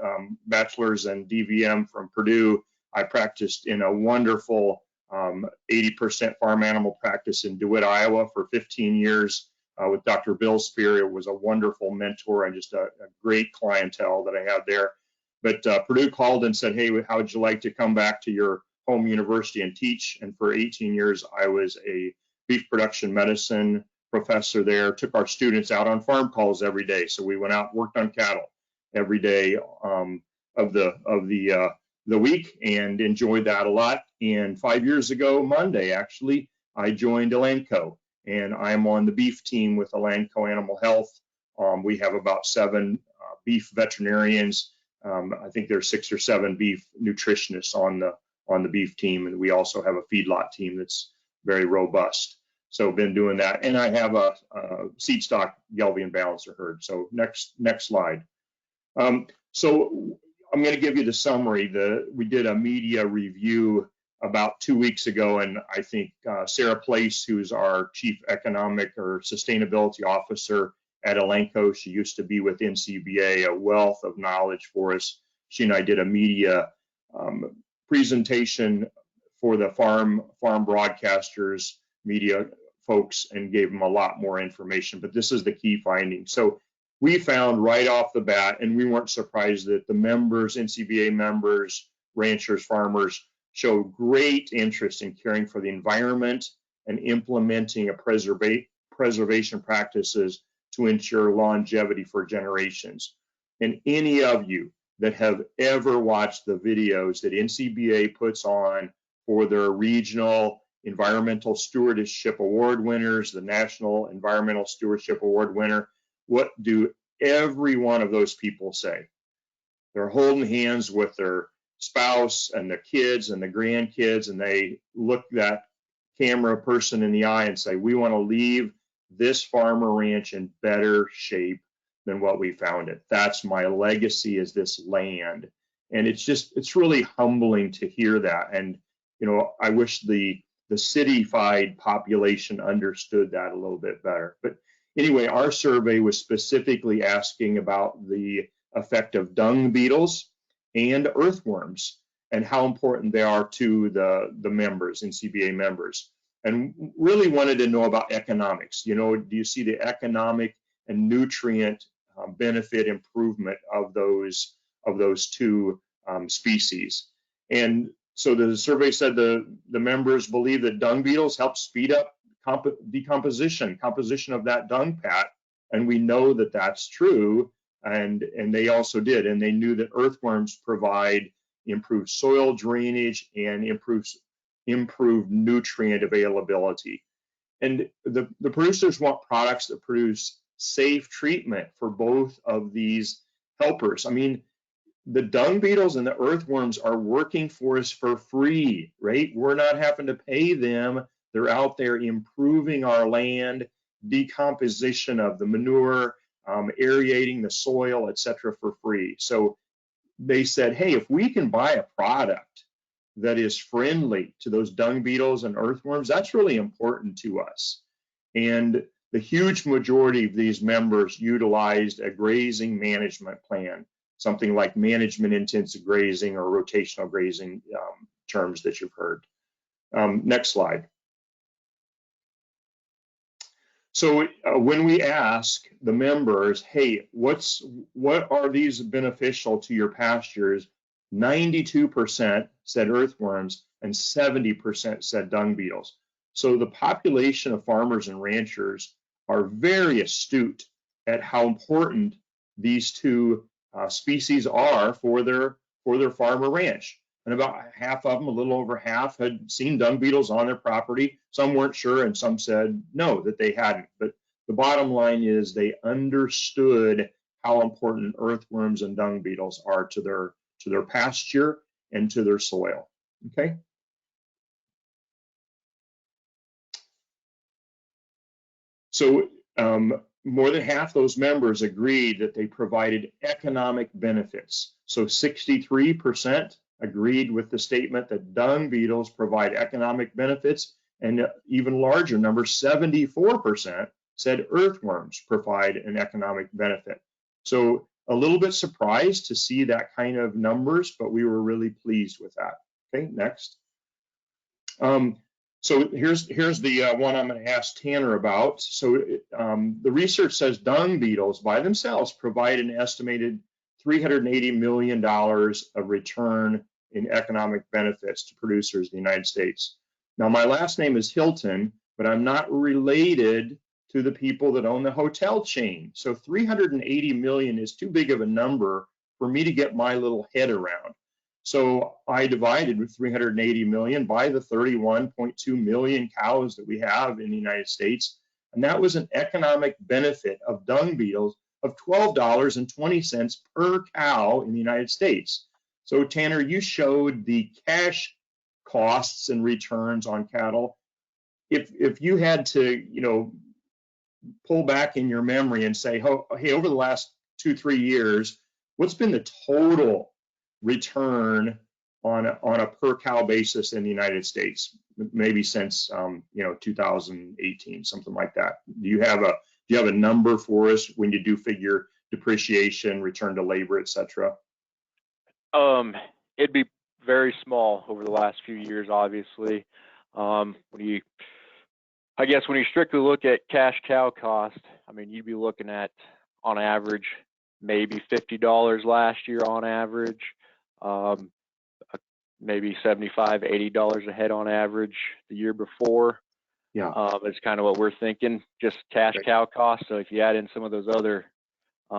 bachelor's and DVM from Purdue. I practiced in a wonderful 80% farm animal practice in DeWitt, Iowa for 15 years with Dr. Bill Spear. It was a wonderful mentor and just a great clientele that I had there. But Purdue called and said, hey, how would you like to come back to your home university and teach? And for 18 years, I was a beef production medicine professor there, took our students out on farm calls every day. So we went out, worked on cattle every day of the week, and enjoyed that a lot. And 5 years ago, Monday, actually, I joined Elanco, and I'm on the beef team with Elanco Animal Health. We have about 7 beef veterinarians. I think there's 6 or 7 beef nutritionists on the beef team, and we also have a feedlot team that's very robust. So been doing that, and I have a seed stock Gelvian balancer herd. So next slide. So I'm going to give you the summary. We did a media review about 2 weeks ago, and I think Sarah Place, who's our chief economic or sustainability officer at Elanco, she used to be with NCBA, a wealth of knowledge for us. She and I did a media presentation for the farm broadcasters, media folks, and gave them a lot more information. But this is the key finding. So we found right off the bat, and we weren't surprised, that the members, NCBA members, ranchers, farmers, showed great interest in caring for the environment and implementing a preservation practices to ensure longevity for generations. And any of you that have ever watched the videos that NCBA puts on for their regional Environmental Stewardship Award winners, the National Environmental Stewardship Award winner, what do every one of those people say? They're holding hands with their spouse and the kids and the grandkids, and they look that camera person in the eye and say, we want to leave this farm or ranch in better shape than what we found it. That's my legacy, is this land. And it's really humbling to hear that. And, you know, I wish the cityfied population understood that a little bit better. But anyway, our survey was specifically asking about the effect of dung beetles and earthworms and how important they are to the members, NCBA members, and really wanted to know about economics. You know, do you see the economic and nutrient benefit improvement of those two species? And so the survey said the members believe that dung beetles help speed up composition of that dung pat, and we know that that's true. And they also did, and they knew that earthworms provide improved soil drainage and improved nutrient availability. And the producers want products that produce safe treatment for both of these helpers. I mean, the dung beetles and the earthworms are working for us for free, right? We're not having to pay them. They're out there improving our land, decomposition of the manure, aerating the soil, etc., for free. So they said, hey, if we can buy a product that is friendly to those dung beetles and earthworms, that's really important to us. And the huge majority of these members utilized a grazing management plan, something like management intensive grazing or rotational grazing terms that you've heard. Next slide. So when we ask the members, hey, what are these beneficial to your pastures? 92% said earthworms and 70% said dung beetles. So the population of farmers and ranchers are very astute at how important these two species are for their farm or ranch. And about half of them, a little over half, had seen dung beetles on their property. Some weren't sure, and some said no, that they hadn't. But the bottom line is they understood how important earthworms and dung beetles are to their pasture and to their soil. Okay. So more than half those members agreed that they provided economic benefits. So 63% agreed with the statement that dung beetles provide economic benefits, and even larger number, 74%, said earthworms provide an economic benefit. So a little bit surprised to see that kind of numbers, but we were really pleased with that. Okay, next. So here's the one I'm going to ask Tanner about. So the research says dung beetles by themselves provide an estimated $380 million of return in economic benefits to producers in the United States. Now, my last name is Hilton, but I'm not related to the people that own the hotel chain. So 380 million is too big of a number for me to get my little head around. So I divided with 380 million by the 31.2 million cows that we have in the United States. And that was an economic benefit of dung beetles of $12.20 per cow in the United States. So Tanner, you showed the cash costs and returns on cattle. If you had to, you know, pull back in your memory and say, hey, over the last 2-3 years, what's been the total return on a per cow basis in the United States, maybe since 2018, something like that? Do you have a number for us when you do figure depreciation, return to labor, etc.? It'd be very small over the last few years, obviously. When you strictly look at cash cow cost, I mean, you'd be looking at, on average, maybe $50 last year on average, maybe $75, $80 a head on average the year before. Yeah, it's kind of what we're thinking, just cash cow cost. So if you add in some of those other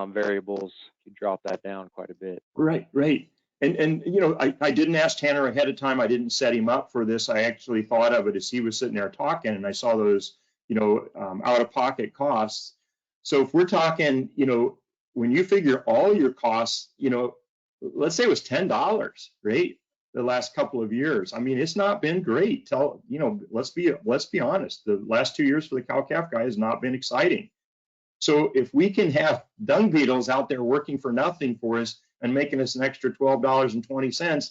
variables, you drop that down quite a bit. Right, right. And you know, I didn't ask Tanner ahead of time. I didn't set him up for this. I actually thought of it as he was sitting there talking, and I saw those, you know, out-of-pocket costs. So if we're talking, you know, when you figure all your costs, you know, let's say it was $10, right? The last couple of years. I mean, it's not been great. You know, let's be honest. The last 2 years for the cow-calf guy has not been exciting. So if we can have dung beetles out there working for nothing for us and making us an extra $12.20,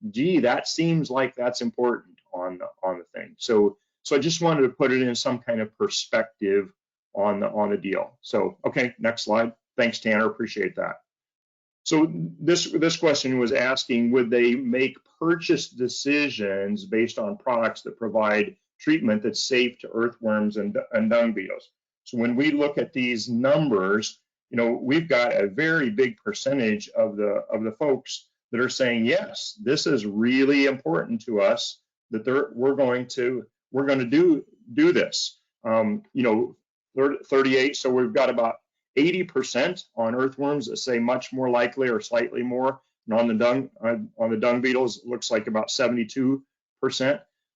gee, that seems like that's important on the thing. So I just wanted to put it in some kind of perspective on the deal. So okay, next slide. Thanks, Tanner. Appreciate that. So this question was asking, would they make purchase decisions based on products that provide treatment that's safe to earthworms and dung beetles? So when we look at these numbers, you know, we've got a very big percentage of the folks that are saying, yes, this is really important to us, that we're going to do this. You know, 38. So we've got about 80% on earthworms that say much more likely or slightly more. And on the dung beetles, it looks like about 72%.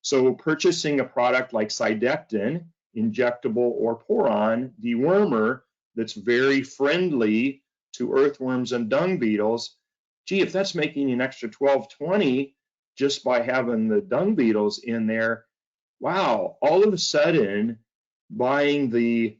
So purchasing a product like Cydectin, injectable or pour-on dewormer that's very friendly to earthworms and dung beetles, gee, if that's making an extra $12.20 just by having the dung beetles in there, wow, all of a sudden buying the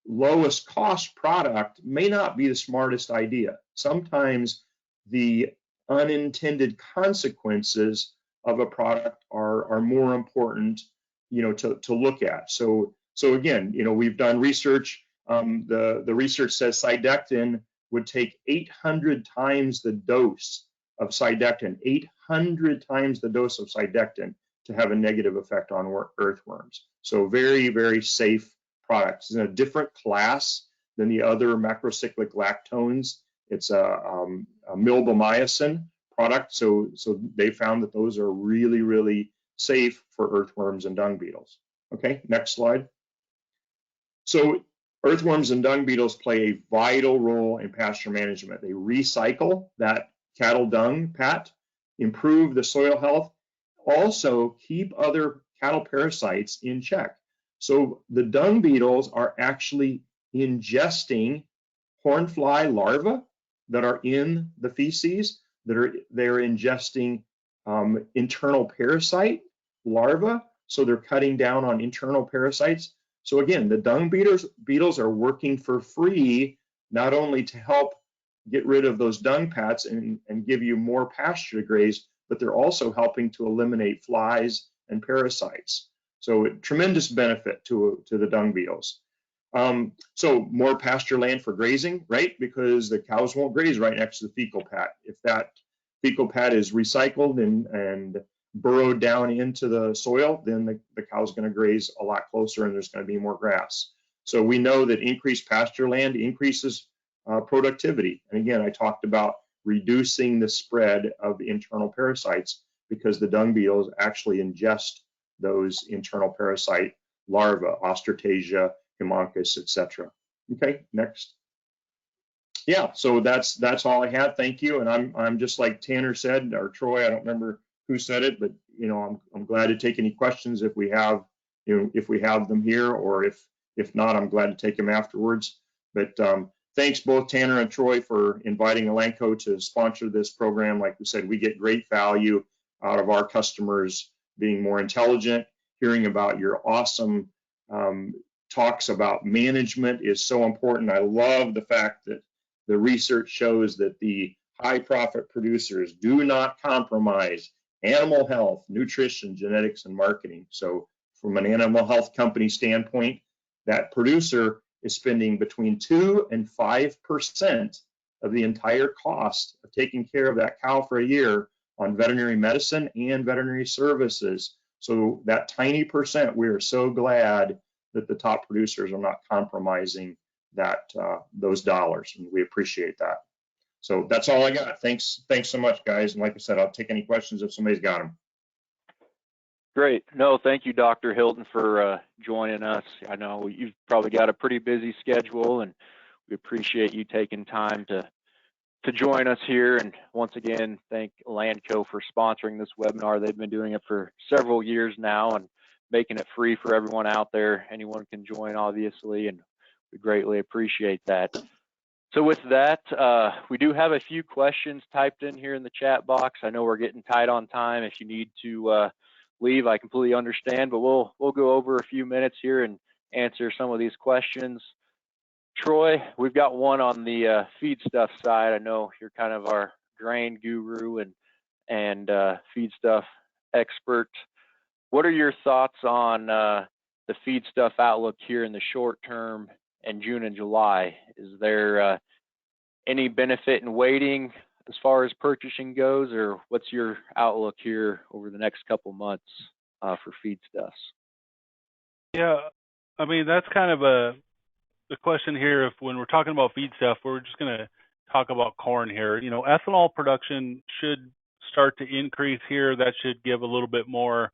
lowest cost product may not be the smartest idea. Sometimes the unintended consequences of a product are more important, you know, to look at. So again, you know, we've done research. The research says Cydectin would take 800 times the dose of Cydectin, 800 times the dose of Cydectin to have a negative effect on earthworms. So very, very safe products. It's in a different class than the other macrocyclic lactones. It's a milbomycin product. So they found that those are really, really safe for earthworms and dung beetles. Okay, next slide. So earthworms and dung beetles play a vital role in pasture management. They recycle that cattle dung, Pat, improve the soil health, also keep other cattle parasites in check. So the dung beetles are actually ingesting hornfly larvae that are in the feces, they're ingesting internal parasite larvae, so they're cutting down on internal parasites. So again, the dung beetles are working for free, not only to help get rid of those dung pats and give you more pasture to graze, but they're also helping to eliminate flies and parasites. So tremendous benefit to the dung beetles. So more pasture land for grazing, right? Because the cows won't graze right next to the fecal pad. If that fecal pad is recycled and burrowed down into the soil, then the cow's going to graze a lot closer and there's going to be more grass. So we know that increased pasture land increases productivity. And again, I talked about reducing the spread of internal parasites because the dung beetles actually ingest those internal parasite larvae, Ostratasia, Haemonchus, etc. Okay, next. Yeah, so that's all I had. Thank you. And I'm just like Tanner said, or Troy, I don't remember who said it, but you know, I'm glad to take any questions if we have, you know, if we have them here, or if not, I'm glad to take them afterwards. But thanks both Tanner and Troy for inviting Elanco to sponsor this program. Like we said, we get great value out of our customers being more intelligent. Hearing about your awesome talks about management is so important. I love the fact that the research shows that the high profit producers do not compromise animal health, nutrition, genetics, and marketing. So from an animal health company standpoint, that producer is spending between 2 and 5% of the entire cost of taking care of that cow for a year on veterinary medicine and veterinary services. So that tiny percent, we are so glad that the top producers are not compromising that those dollars, and we appreciate that. So that's all I got. Thanks so much, guys. And like I said, I'll take any questions if somebody's got them. Great. No, thank you, Dr. Hilton, for joining us. I know you've probably got a pretty busy schedule, and we appreciate you taking time to join us here. And once again, thank Landco for sponsoring this webinar. They've been doing it for several years now and making it free for everyone out there. Anyone can join, obviously, and we greatly appreciate that. So with that, we do have a few questions typed in here in the chat box. I know we're getting tight on time. If you need to leave, I completely understand, but we'll go over a few minutes here and answer some of these questions. Troy, we've got one on the feed stuff side. I know you're kind of our grain guru and feed stuff expert. What are your thoughts on the feed stuff outlook here in the short term in June and July? Is there any benefit in waiting as far as purchasing goes, or what's your outlook here over the next couple months for feed stuffs? Yeah, I mean, that's kind of the question here. If when we're talking about feed stuff, we're just going to talk about corn here. You know, ethanol production should start to increase here. That should give a little bit more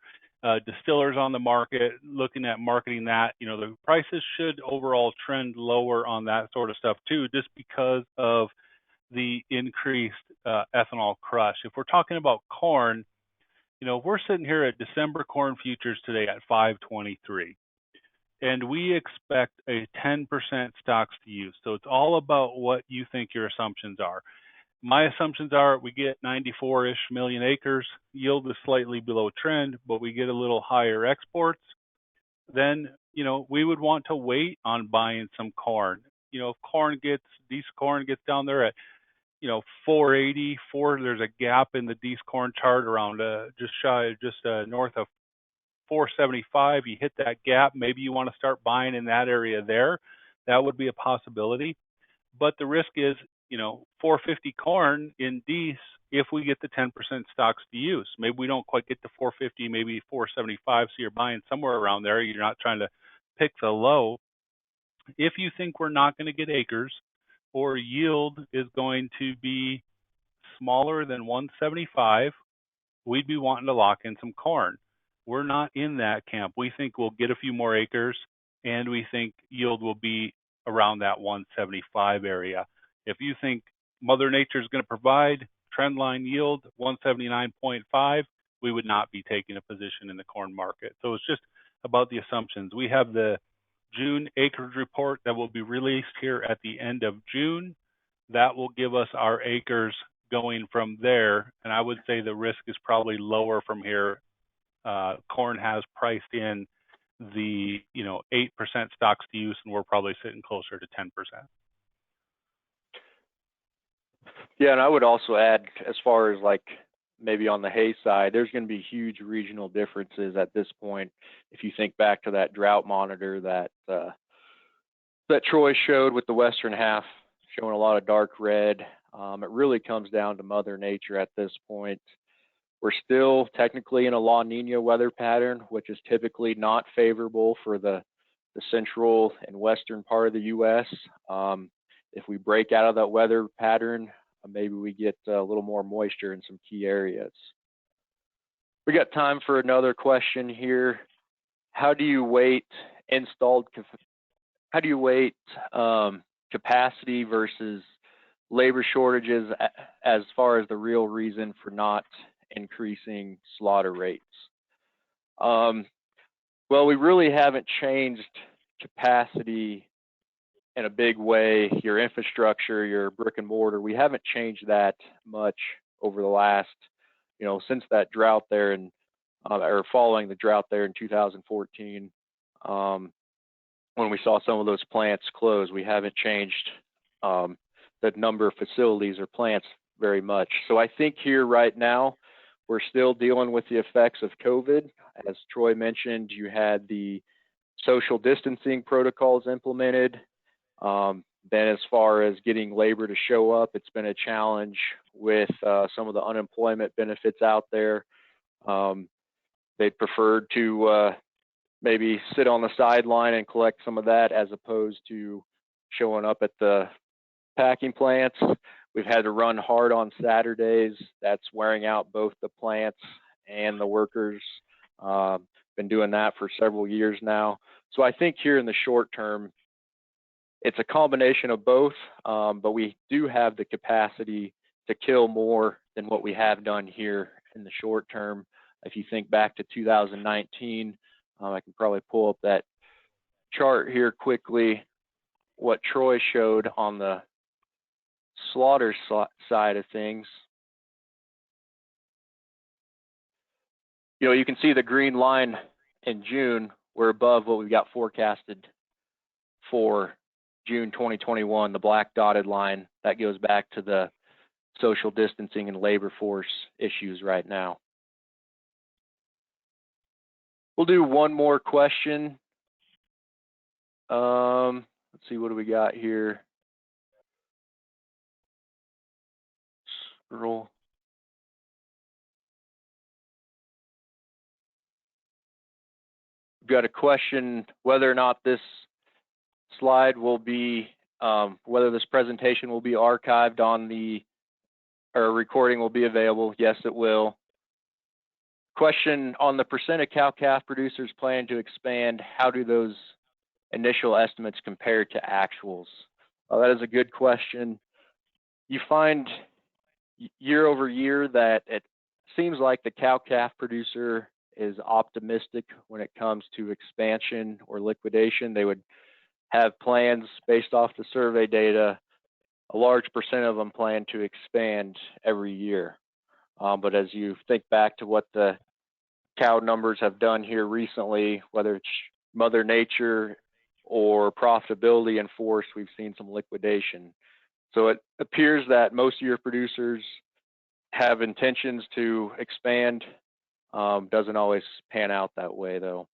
distillers on the market looking at marketing that. You know, the prices should overall trend lower on that sort of stuff too, just because of the increased ethanol crush. If we're talking about corn, you know, we're sitting here at December corn futures today at 523, and we expect a 10% stocks to use. So it's all about what you think your assumptions are. My assumptions are we get 94-ish million acres, yield is slightly below trend, but we get a little higher exports. Then, you know, we would want to wait on buying some corn. You know, if decent corn gets down there at, you know, 484, there's a gap in the decent corn chart around just north of 475. You hit that gap, maybe you want to start buying in that area there. That would be a possibility. But the risk is, you know, 450 corn in Dees if we get the 10% stocks to use. Maybe we don't quite get to 450, maybe 475, so you're buying somewhere around there. You're not trying to pick the low. If you think we're not going to get acres or yield is going to be smaller than 175, we'd be wanting to lock in some corn. We're not in that camp. We think we'll get a few more acres, and we think yield will be around that 175 area. If you think Mother Nature is going to provide trendline yield 179.5, we would not be taking a position in the corn market. So it's just about the assumptions. We have the June acreage report that will be released here at the end of June. That will give us our acres going from there, and I would say the risk is probably lower from here. Corn has priced in the 8% stocks to use, and we're probably sitting closer to 10%. Yeah, and I would also add, as far as like maybe on the hay side, there's going to be huge regional differences at this point. If you think back to that drought monitor that Troy showed with the western half showing a lot of dark red, it really comes down to Mother Nature at this point. We're still technically in a La Nina weather pattern, which is typically not favorable for the central and western part of the U.S. If we break out of that weather pattern, maybe we get a little more moisture in some key areas. We got time for another question here. How do you weight capacity versus labor shortages as far as the real reason for not increasing slaughter rates? Well, we really haven't changed capacity in a big way. Your infrastructure, your brick and mortar, we haven't changed that much over the last, since that drought there or following the drought there in 2014, when we saw some of those plants close. We haven't changed the number of facilities or plants very much. So I think here right now, we're still dealing with the effects of COVID. As Troy mentioned, you had the social distancing protocols implemented. Then as far as getting labor to show up, it's been a challenge with some of the unemployment benefits out there. They preferred to maybe sit on the sideline and collect some of that as opposed to showing up at the packing plants. We've had to run hard on Saturdays. That's wearing out both the plants and the workers. Been doing that for several years now. So I think here in the short term, it's a combination of both, but we do have the capacity to kill more than what we have done here in the short term. If you think back to 2019, I can probably pull up that chart here quickly, what Troy showed on the slaughter side of things. You know, you can see the green line in June, we're above what we've got forecasted for June 2021. The black dotted line, that goes back to the social distancing and labor force issues right now. We'll do one more question. Let's see, what do we got here? Scroll. We've got a question whether or not this slide will be, whether this presentation will be archived on the, or recording will be available. Yes, it will. Question on the percent of cow-calf producers planning to expand, how do those initial estimates compare to actuals? That is a good question. You find year over year that it seems like the cow-calf producer is optimistic when it comes to expansion or liquidation. They would have plans based off the survey data. A large percent of them plan to expand every year. But as you think back to what the cow numbers have done here recently, whether it's Mother Nature or profitability in force, we've seen some liquidation. So it appears that most of your producers have intentions to expand. Doesn't always pan out that way though.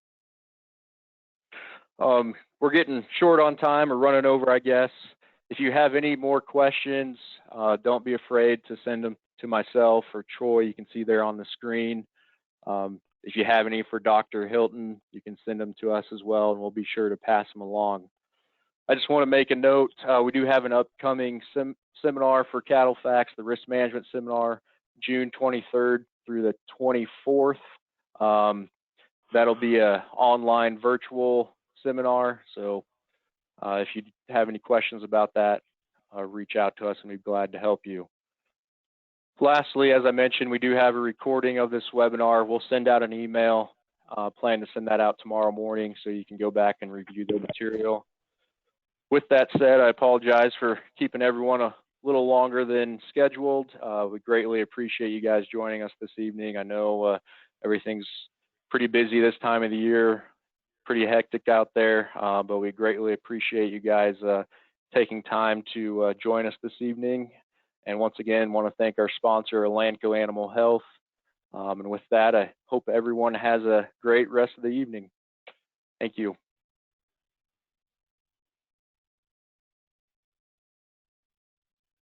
We're getting short on time or running over, I guess. If you have any more questions, don't be afraid to send them to myself or Troy. You can see there on the screen. If you have any for Dr. Hilton, you can send them to us as well, and we'll be sure to pass them along. I just want to make a note. We do have an upcoming seminar for CattleFax, the risk management seminar, June 23rd through the 24th. That'll be an online virtual seminar. So if you have any questions about that, reach out to us and we'd be glad to help you. Lastly, as I mentioned, we do have a recording of this webinar. We'll send out an email, plan to send that out tomorrow morning so you can go back and review the material. With that said, I apologize for keeping everyone a little longer than scheduled. We greatly appreciate you guys joining us this evening. I know everything's pretty busy this time of the year, pretty hectic out there, but we greatly appreciate you guys taking time to join us this evening. And once again, want to thank our sponsor, Elanco Animal Health. And with that, I hope everyone has a great rest of the evening. Thank you.